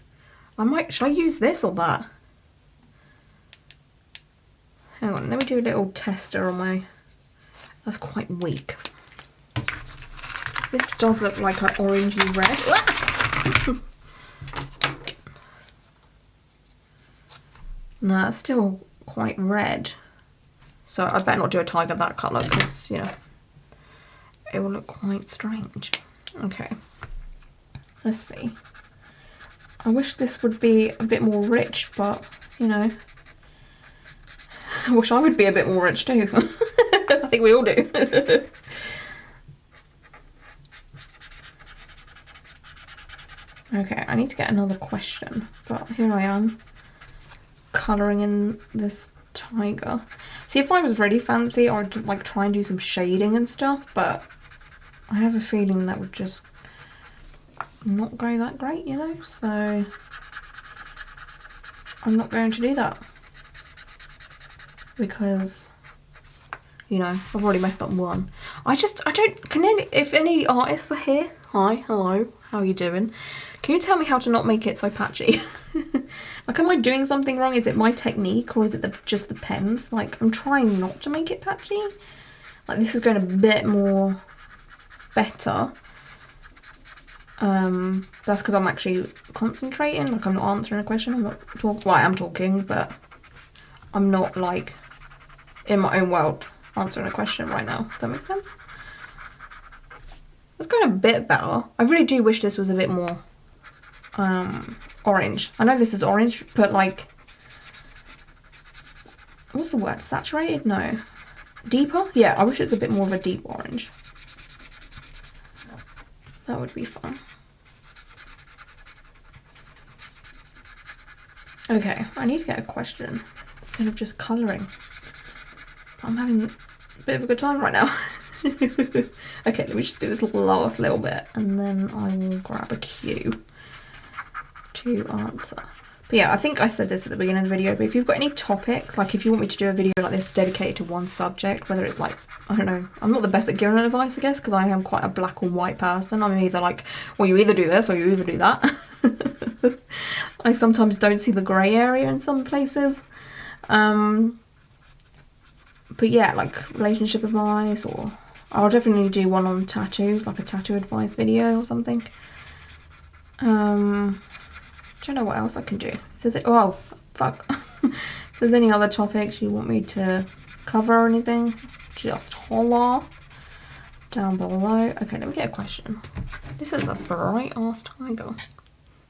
Should I use this or that? Hang on, let me do a little tester on my... That's quite weak. This does look like an orangey red. No, it's still quite red. So I better not do a tiger that colour because, you know, it will look quite strange. Okay. Let's see. I wish this would be a bit more rich, but, you know, I wish I would be a bit more rich too. I think we all do. Okay, I need to get another question, but here I am, colouring in this tiger. See, if I was really fancy, I would like try and do some shading and stuff, but I have a feeling that would just not go that great, you know, so I'm not going to do that because, you know, I've already messed up one. If any artists are here, hi, hello, how are you doing? Can you tell me how to not make it so patchy? Like, am I doing something wrong? Is it my technique or is it just the pens? Like, I'm trying not to make it patchy. Like, this is going a bit more better. That's because I'm actually concentrating. Like, I'm not answering a question. I'm not talking. Well, I am talking, but I'm not, like, in my own world answering a question right now. Does that make sense? It's going a bit better. I really do wish this was a bit more orange. I know this is orange, but like, what's the word? Saturated? No. Deeper? Yeah, I wish it was a bit more of a deep orange. That would be fun. Okay, I need to get a question instead of just colouring. I'm having a bit of a good time right now. Okay, let me just do this last little bit and then I will grab a cue to answer. But yeah, I think I said this at the beginning of the video, but if you've got any topics, like if you want me to do a video like this dedicated to one subject, whether it's like, I don't know, I'm not the best at giving advice, I guess, because I am quite a black or white person. I'm either like, well, you either do this or you either do that. I sometimes don't see the grey area in some places. But yeah, like relationship advice, or I'll definitely do one on tattoos, like a tattoo advice video or something. Don't know what else I can do. If there's oh fuck. If there's any other topics you want me to cover or anything, just holler down below. Okay, let me get a question. This is a bright ass tiger.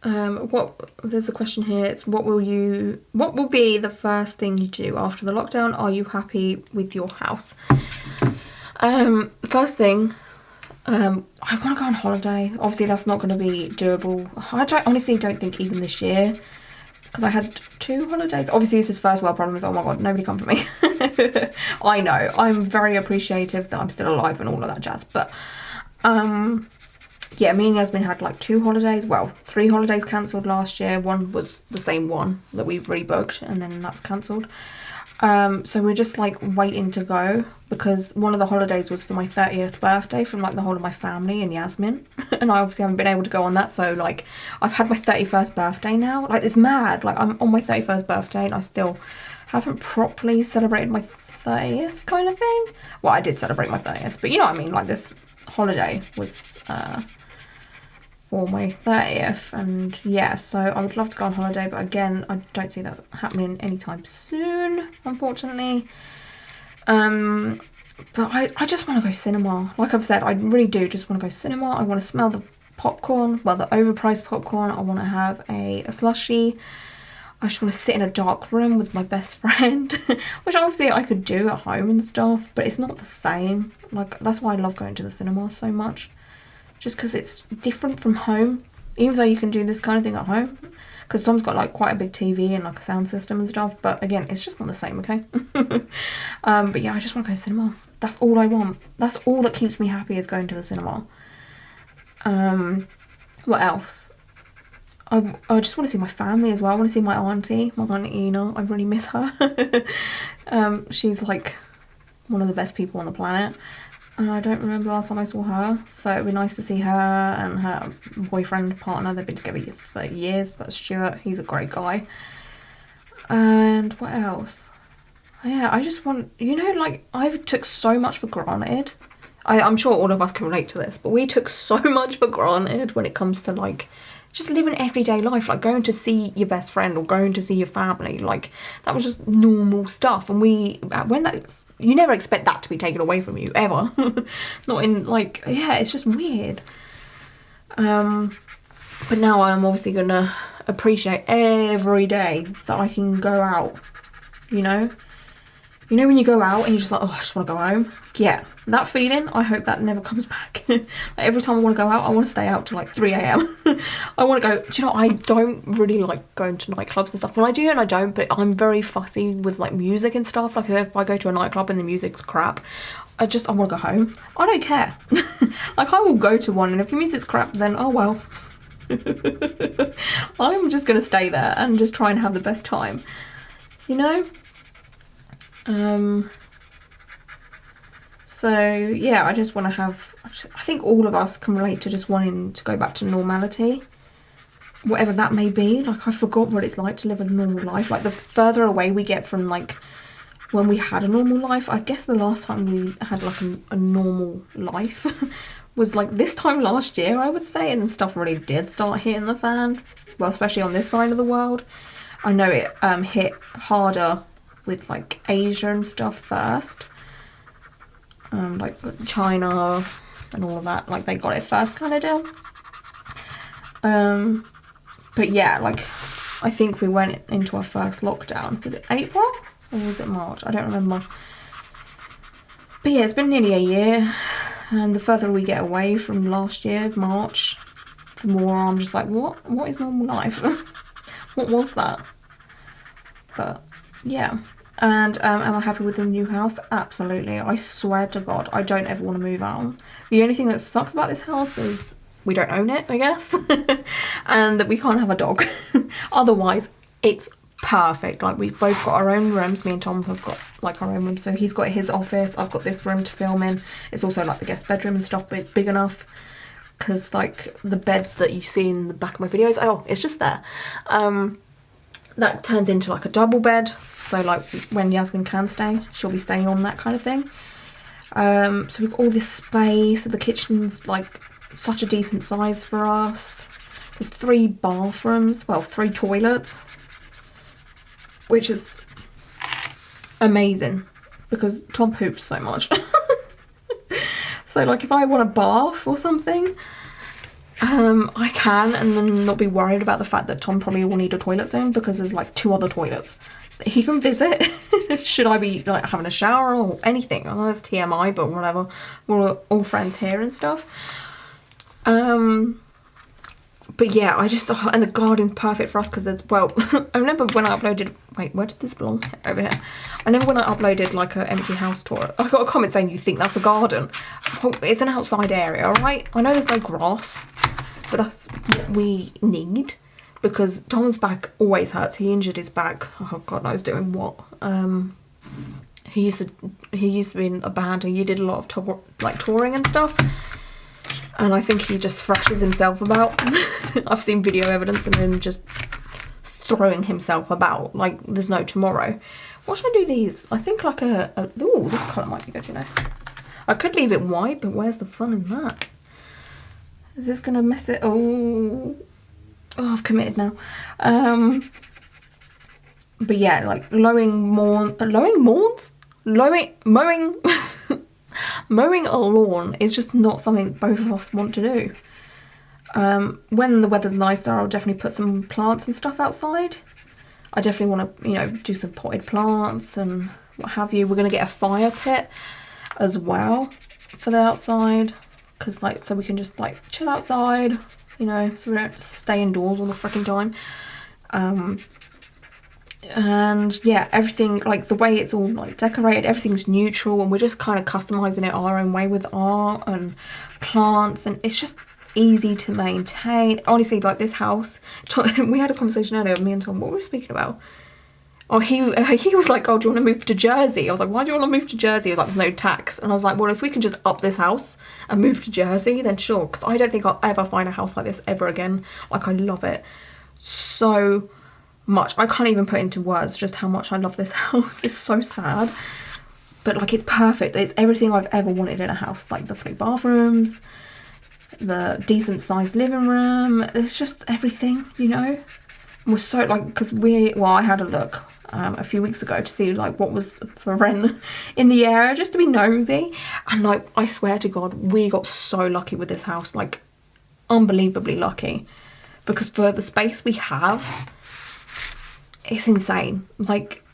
There's a question here. It's what will be the first thing you do after the lockdown? Are you happy with your house? First thing, I want to go on holiday. Obviously that's not going to be doable. I honestly don't think even this year, because I had 2 holidays. Obviously this is first world problems. Oh my god, nobody come for me. I know, I'm very appreciative that I'm still alive and all of that jazz, but yeah, me and Yasmin had like 2 holidays, well 3 holidays cancelled last year. One was the same one that we rebooked and then that was cancelled. So we're just like waiting to go, because one of the holidays was for my 30th birthday from like the whole of my family and Yasmin. And I obviously haven't been able to go on that, so like I've had my 31st birthday now. Like, it's mad, like I'm on my 31st birthday and I still haven't properly celebrated my 30th kind of thing. Well, I did celebrate my 30th, but you know what I mean, like this holiday was for my 30th, and yeah, so I would love to go on holiday, but again, I don't see that happening anytime soon, unfortunately. But I just want to go cinema. Like I've said, I really do just want to go cinema. I want to smell the popcorn, well, the overpriced popcorn. I want to have a slushie. I just want to sit in a dark room with my best friend, which obviously I could do at home and stuff, but it's not the same. Like, that's why I love going to the cinema so much. Just because it's different from home, even though you can do this kind of thing at home. Because Tom's got like quite a big TV and like a sound system and stuff, but again, it's just not the same, okay? But yeah, I just want to go to cinema. That's all I want. That's all that keeps me happy, is going to the cinema. What else? I just want to see my family as well. I want to see my auntie, my Aunt Ina. I really miss her. She's like one of the best people on the planet. And I don't remember the last time I saw her. So it'd be nice to see her and her boyfriend, partner. They've been together for years, but Stuart, he's a great guy. And what else? Yeah, I just want, you know, like, I took so much for granted. I'm sure all of us can relate to this, but we took so much for granted when it comes to, like, just living everyday life, like going to see your best friend or going to see your family. Like, that was just normal stuff. And you never expect that to be taken away from you, ever. Not in, like, yeah, it's just weird. But now I'm obviously gonna appreciate every day that I can go out, you know? You know when you go out and you're just like, oh, I just want to go home? Yeah, that feeling, I hope that never comes back. Like, every time I want to go out, I want to stay out till like 3 AM. I want to go, do you know, I don't really like going to nightclubs and stuff. Well, I do and I don't, but I'm very fussy with like music and stuff. Like if I go to a nightclub and the music's crap, I want to go home. I don't care. Like, I will go to one, and if the music's crap, then oh well. I'm just going to stay there and just try and have the best time, you know? So yeah, I just want to have, I think all of us can relate to just wanting to go back to normality, whatever that may be. Like, I forgot what it's like to live a normal life. Like, the further away we get from like when we had a normal life, I guess the last time we had like a normal life was like this time last year, I would say, and stuff really did start hitting the fan. Well, especially on this side of the world. I know it hit harder with like Asia and stuff first, like China and all of that, like they got it first kind of deal. But yeah, like I think we went into our first lockdown, was it April or was it March? I don't remember. But yeah, it's been nearly a year, and the further we get away from last year, March, the more I'm just like, what is normal life? What was that? But yeah. And am I happy with the new house? Absolutely. I swear to God, I don't ever want to move out. The only thing that sucks about this house is we don't own it, I guess. And that we can't have a dog. Otherwise, it's perfect. Like, we've both got our own rooms. Me and Tom have got like our own room. So he's got his office. I've got this room to film in. It's also like the guest bedroom and stuff, but it's big enough. Because like the bed that you see in the back of my videos, oh, it's just there. That turns into like a double bed. So like when Yasmin can stay, she'll be staying on that kind of thing. So we've got all this space. The kitchen's like such a decent size for us. There's 3 bathrooms, well, 3 toilets, which is amazing because Tom poops so much. So like if I want a bath or something, I can, and then not be worried about the fact that Tom probably will need a toilet soon, because there's like 2 other toilets that he can visit. Should I be like having a shower or anything? I know it's TMI, but whatever. We're all friends here and stuff. But yeah, and the garden's perfect for us because there's, well, I remember when I uploaded, wait, where did this belong? Over here. I remember when I uploaded like an empty house tour, I got a comment saying, you think that's a garden? Oh, it's an outside area, alright? I know there's no grass, but that's what we need, because Tom's back always hurts. He injured his back, oh God knows doing what. He used to be in a band, and he did a lot of touring and stuff. And I think he just thrashes himself about. I've seen video evidence of him just throwing himself about like there's no tomorrow. What should I do these? I think like ooh, this colour might be good, you know. I could leave it white, but where's the fun in that? Is this gonna mess it? Oh, I've committed now. But yeah, like lowing mawns. Mowing mowing a lawn is just not something both of us want to do. When the weather's nicer, I'll definitely put some plants and stuff outside. I definitely want to, you know, do some potted plants and what have you. We're going to get a fire pit as well for the outside, because like, so we can just like chill outside, you know, so we don't stay indoors all the freaking time. And yeah, everything, like the way it's all like decorated, everything's neutral, and we're just kind of customizing it our own way with art and plants, and it's just easy to maintain. Honestly, like this house, we had a conversation earlier, me and Tom, what were we speaking about? Oh, he was like, oh, do you want to move to Jersey? I was like, why do you want to move to Jersey? He was like, there's no tax. And I was like, well, if we can just up this house and move to Jersey, then sure, because I don't think I'll ever find a house like this ever again. Like, I love it so much. I can't even put into words just how much I love this house. It's so sad, but like, it's perfect. It's everything I've ever wanted in a house, like the 3 bathrooms, the decent sized living room. It's just everything, you know. And we're so like, because I had a look a few weeks ago to see like what was for rent in the area, just to be nosy, and like, I swear to God, we got so lucky with this house, like unbelievably lucky, because for the space we have, it's insane. Like,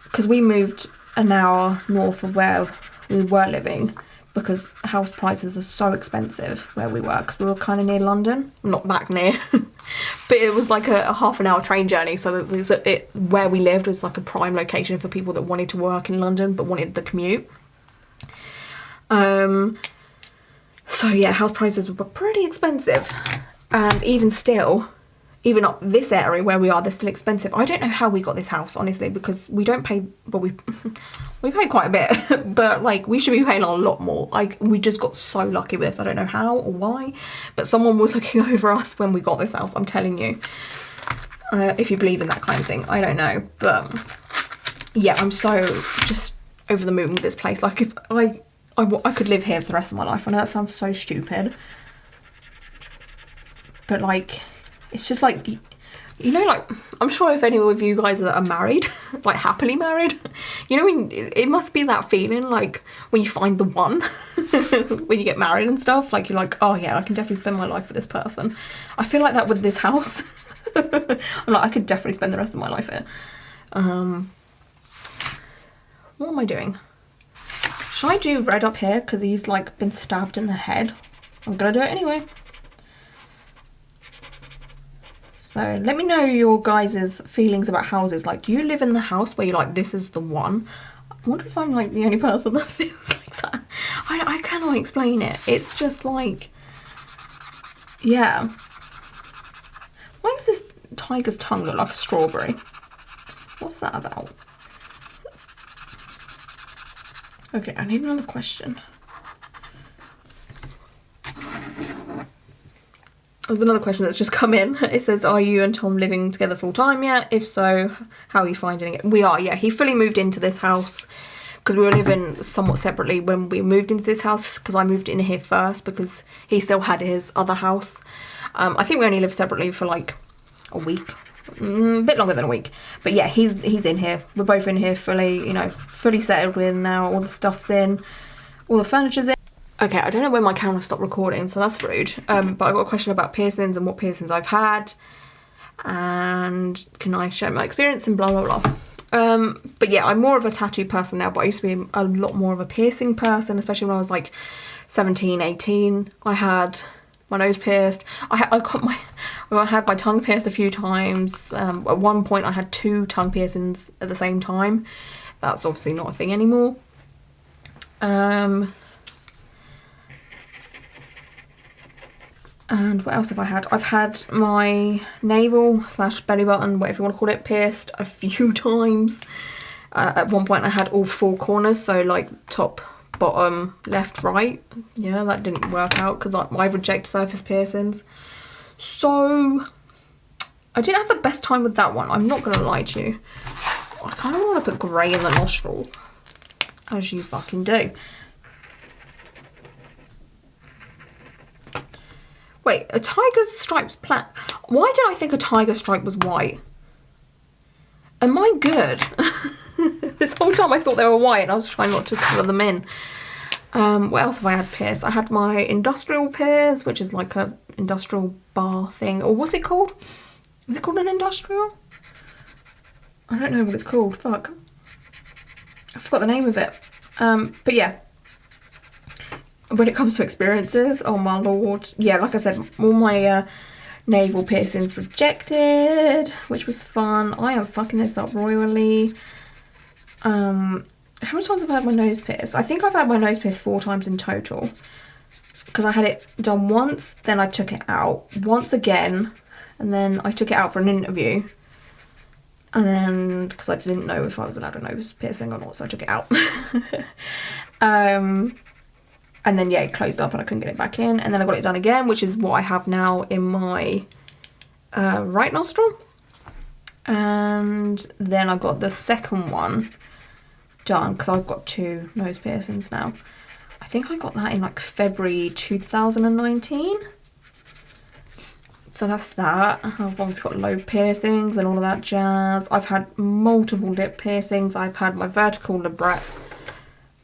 because we moved an hour north of where we were living, because house prices are so expensive where we were, because we were kind of near London. Not that near, but it was like a half an hour train journey, so that where we lived was like a prime location for people that wanted to work in London but wanted the commute. So yeah, house prices were pretty expensive, and even still, even up this area where we are, they're still expensive. I don't know how we got this house, honestly, because we don't pay, well, we pay quite a bit, but like, we should be paying a lot more. Like, we just got so lucky with this. I don't know how or why, but someone was looking over us when we got this house, I'm telling you. If you believe in that kind of thing, I don't know, but yeah, I'm so just over the moon with this place. Like, if I could live here for the rest of my life. I know that sounds so stupid, but like, it's just like, you know, like, I'm sure if any of you guys that are married, like happily married, you know, when it must be that feeling like when you find the one, when you get married and stuff, like, you're like, oh yeah, I can definitely spend my life with this person. I feel like that with this house. I'm like, I could definitely spend the rest of my life here. What am I doing? Should I do red up here because he's like been stabbed in the head? I'm gonna do it anyway. So let me know your guys' feelings about houses. Like, do you live in the house where you're like, this is the one? I wonder if I'm like the only person that feels like that. I cannot explain it. It's just like, yeah. Why does this tiger's tongue look like a strawberry? What's that about? Okay, I need another question. There's another question that's just come in. It says, are you and Tom living together full time yet? If so, how are you finding it? We are, yeah. He fully moved into this house because we were living somewhat separately when we moved into this house, because I moved in here first because he still had his other house. I think we only lived separately for like a week, a bit longer than a week. But yeah, he's in here. We're both in here fully, you know, fully settled in now. All the stuff's in, all the furniture's in. Okay, I don't know when my camera stopped recording, so that's rude. But I got a question about piercings and what piercings I've had, and can I share my experience and blah blah blah. But yeah, I'm more of a tattoo person now, but I used to be a lot more of a piercing person, especially when I was like 17, 18. I had my nose pierced. I had my tongue pierced a few times. At one point I had 2 tongue piercings at the same time. That's obviously not a thing anymore. And what else have I had? I've had my navel / belly button, whatever you want to call it, pierced a few times. At one point I had all 4 corners, so like top, bottom, left, right. Yeah, that didn't work out because like, I reject surface piercings. So I didn't have the best time with that one, I'm not going to lie to you. I kind of want to put grey in the nostril, as you fucking do. Wait, a tiger's stripe's black. Why did I think a tiger stripe was white? Am I good? This whole time I thought they were white and I was trying not to colour them in. What else have I had pierced? I had my industrial pierce, which is like a industrial bar thing. Or what's it called? Is it called an industrial? I don't know what it's called. Fuck. I forgot the name of it. But yeah. When it comes to experiences, oh my lord. Yeah, like I said, all my navel piercings rejected, which was fun. I am fucking this up royally. How many times have I had my nose pierced? I think I've had my nose pierced 4 times in total. Because I had it done once, then I took it out. Once again, and then I took it out for an interview. And then, because I didn't know if I was allowed a nose piercing or not, so I took it out. And then, yeah, it closed up and I couldn't get it back in. And then I got it done again, which is what I have now in my right nostril. And then I got the second one done because I've got 2 nose piercings now. I think I got that in like February 2019. So that's that. I've obviously got lobe piercings and all of that jazz. I've had multiple lip piercings. I've had my vertical labret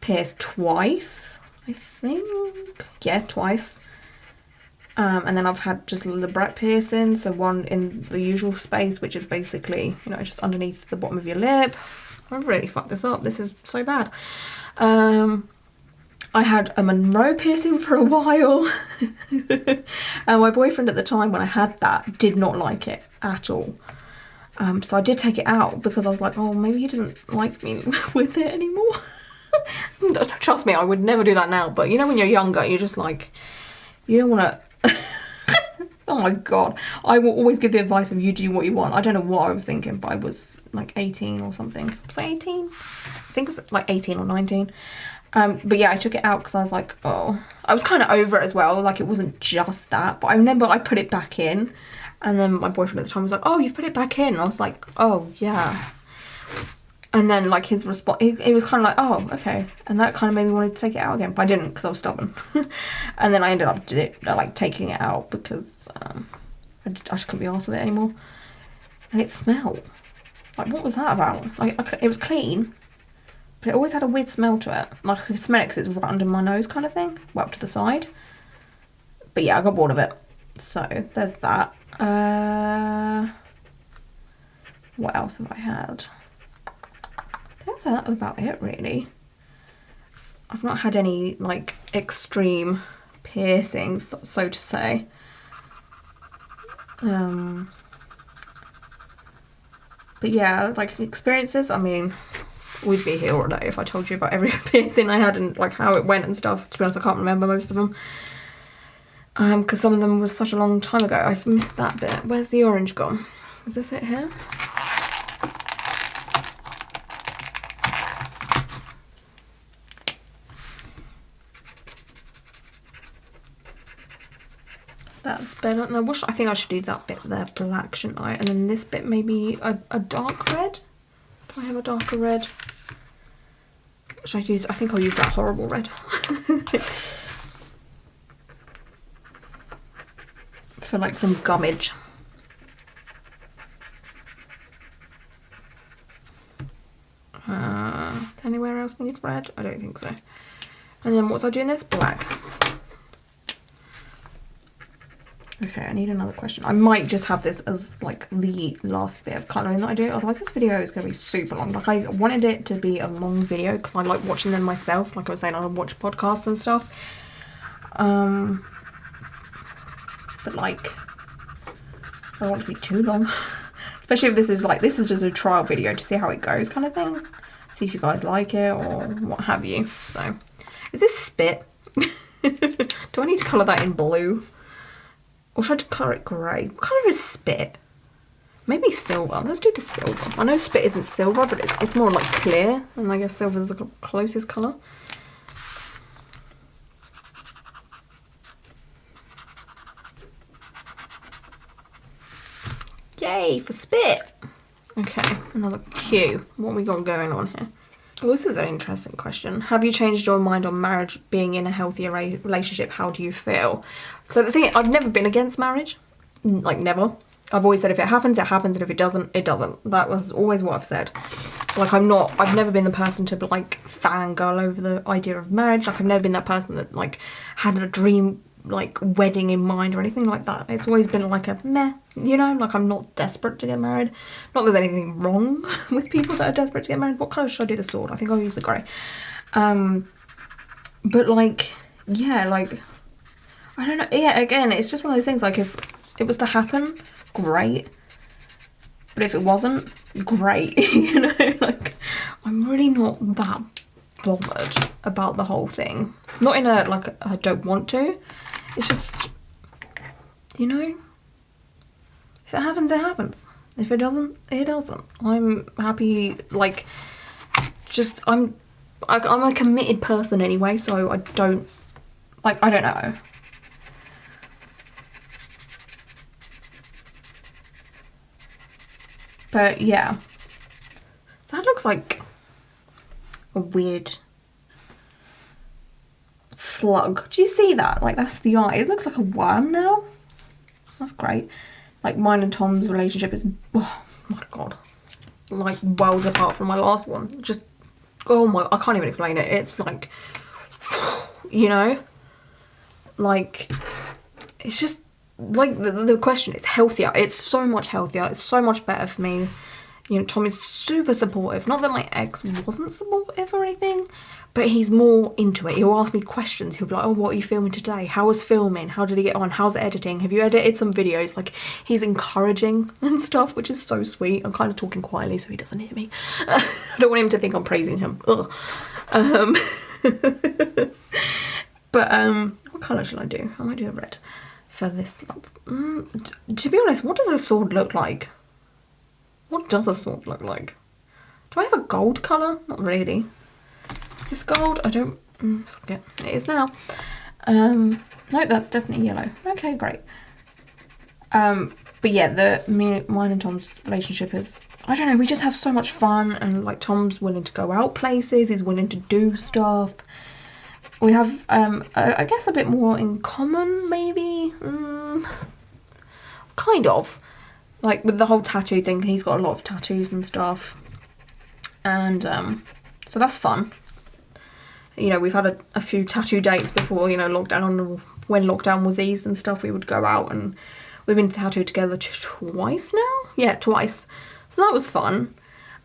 pierced twice, I think. Yeah, twice. And then I've had just labret piercings. So one in the usual space, which is basically, you know, just underneath the bottom of your lip. I've really fucked this up. This is so bad. I had a Monroe piercing for a while. And my boyfriend at the time when I had that did not like it at all. So I did take it out because I was like, oh, maybe he doesn't like me with it anymore. Trust me, I would never do that now. But you know, when you're younger, you're just like, you don't want to... Oh my god, I will always give the advice of you do what you want. I don't know what I was thinking, but I was like 18 or something. Was I 18? I think it was like 18 or 19. But yeah, I took it out because I was like, oh, I was kind of over it as well. Like, it wasn't just that, but I remember I put it back in, and then my boyfriend at the time was like, oh, you've put it back in. And I was like, oh yeah. And then like his response, it was kind of like, oh, okay. And that kind of made me want to take it out again, but I didn't because I was stubborn. And then I ended up like taking it out because I just couldn't be arsed with it anymore. And it smelled. Like, what was that about? Like, it was clean, but it always had a weird smell to it. Like, I could smell it because it's right under my nose kind of thing. Well, up to the side. But yeah, I got bored of it. So, there's that. What else have I had? That's about it, really. I've not had any, like, extreme piercings, so to say. But yeah, like, experiences, I mean, we'd be here all day if I told you about every piercing I had and, like, how it went and stuff. To be honest, I can't remember most of them. Because some of them was such a long time ago. I've missed that bit. Where's the orange gone? Is this it here? That's better. No, I think I should do that bit there black, shouldn't I? And then this bit maybe a dark red. Do I have a darker red? Should I use? I think I'll use that horrible red. For like some gummage. Anywhere else need red? I don't think so. And then what was I doing this? Black. Okay, I need another question. I might just have this as like the last bit of colouring that I do. Otherwise this video is going to be super long. Like, I wanted it to be a long video because I like watching them myself. Like I was saying, I watch podcasts and stuff. But like, I don't want it to be too long. Especially if this is just a trial video to see how it goes kind of thing. See if you guys like it or what have you. So, is this spit? Do I need to colour that in blue? Or should I colour it grey? What colour is spit? Maybe silver. Let's do the silver. I know spit isn't silver, but it's more like clear. And I guess silver is the closest colour. Yay, for spit. Okay, another Q. What we got going on here? Oh, this is an interesting question. Have you changed your mind on marriage being in a healthier relationship? How do you feel? So the thing is, I've never been against marriage. Like, never. I've always said if it happens, it happens, and if it doesn't, it doesn't. That was always what I've said. Like I've never been the person to like fangirl over the idea of marriage. Like I've never been that person that like had a dream like wedding in mind or anything like that. It's always been like a meh, you know, like I'm not desperate to get married. Not that there's anything wrong with people that are desperate to get married. What colour should I do the sword? I think I'll use the grey. But like, yeah, like, I don't know. Yeah, again, it's just one of those things, like if it was to happen, great. But if it wasn't, great, you know, like, I'm really not that bothered about the whole thing. Not in a, like, I don't want to. It's just, you know, if it happens, it happens. If it doesn't, it doesn't. I'm happy, like, just, I'm a committed person anyway, so I don't, like, I don't know. But yeah, so that looks like a weird slug. Do you see that? Like, that's the eye. It looks like a worm now. That's great. Like, mine and Tom's relationship is, oh my god, like worlds apart from my last one. Just, oh my, I can't even explain it. It's like, you know, like, it's just, like, the question is healthier. It's so much healthier. It's so much better for me. You know, Tom is super supportive. Not that my ex wasn't supportive or anything, but he's more into it. He'll ask me questions. He'll be like, oh, what are you filming today? How was filming? How did he get on? How's the editing? Have you edited some videos? Like, he's encouraging and stuff, which is so sweet. I'm kind of talking quietly so he doesn't hear me. I don't want him to think I'm praising him. Ugh. But what colour should I do? I might do a red for this look. To be honest, what does a sword look like? What does a sword look like? Do I have a gold colour? Not really. Is this gold? I don't... forget. It is now. No, that's definitely yellow. Okay, great. But yeah, mine and Tom's relationship is... I don't know, we just have so much fun, and like Tom's willing to go out places, he's willing to do stuff. We have, I guess, a bit more in common, maybe? Kind of. Like, with the whole tattoo thing, he's got a lot of tattoos and stuff. And, so that's fun. You know, we've had a few tattoo dates before, you know, lockdown, when lockdown was eased and stuff, we would go out, and we've been tattooed together twice now? Yeah, twice. So that was fun.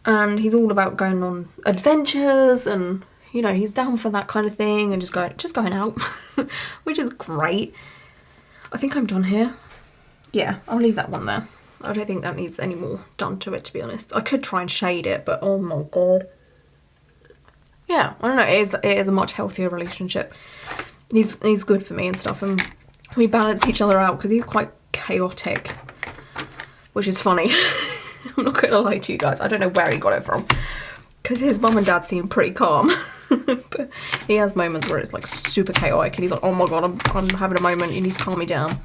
And he's all about going on adventures, and, you know, he's down for that kind of thing, and just going out, which is great. I think I'm done here. Yeah, I'll leave that one there. I don't think that needs any more done to it, to be honest. I could try and shade it, but oh my god. Yeah, I don't know, it is a much healthier relationship. He's good for me and stuff, and we balance each other out because he's quite chaotic, which is funny. I'm not gonna lie to you guys, I don't know where he got it from, because his mum and dad seem pretty calm. But he has moments where it's like super chaotic, and he's like, oh my god, I'm having a moment, you need to calm me down.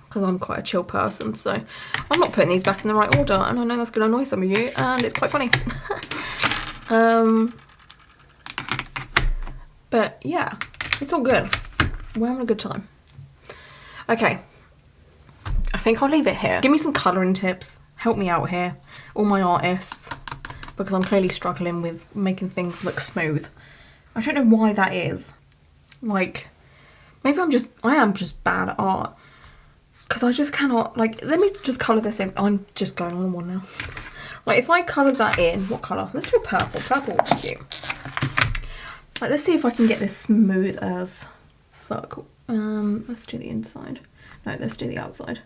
Because I'm quite a chill person, so I'm not putting these back in the right order, and I know that's going to annoy some of you, and it's quite funny. But yeah, it's all good. We're having a good time. Okay, I think I'll leave it here. Give me some colouring tips. Help me out here, all my artists, because I'm clearly struggling with making things look smooth. I don't know why that is. Like, maybe I am just bad at art. Because I just cannot, like, let me just colour this in. I'm just going on one now. Like, if I coloured that in, what colour? Let's do purple. Purple would be cute. Like, let's see if I can get this smooth as fuck. Let's do the inside. No, let's do the outside.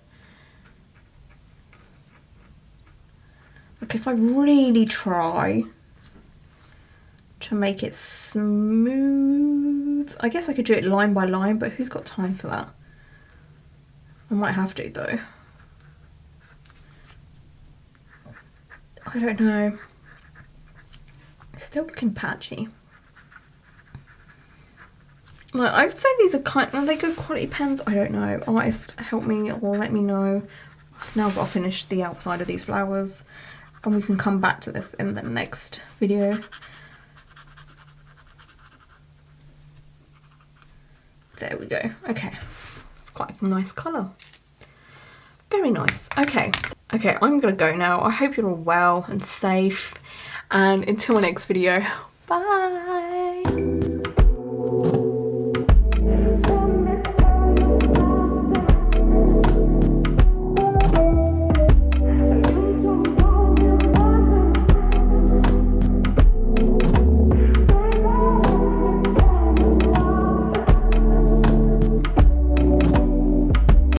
Like, if I really try to make it smooth, I guess I could do it line by line, but who's got time for that? I might have to, though. I don't know. It's still looking patchy. Like, I would say these are they good quality pens? I don't know. Artist, help me or let me know. Now I've got to finish the outside of these flowers, and we can come back to this in the next video. There we go. Okay. Quite a nice colour. Very nice. Okay, I'm gonna go now. I hope you're all well and safe, and until my next video, bye.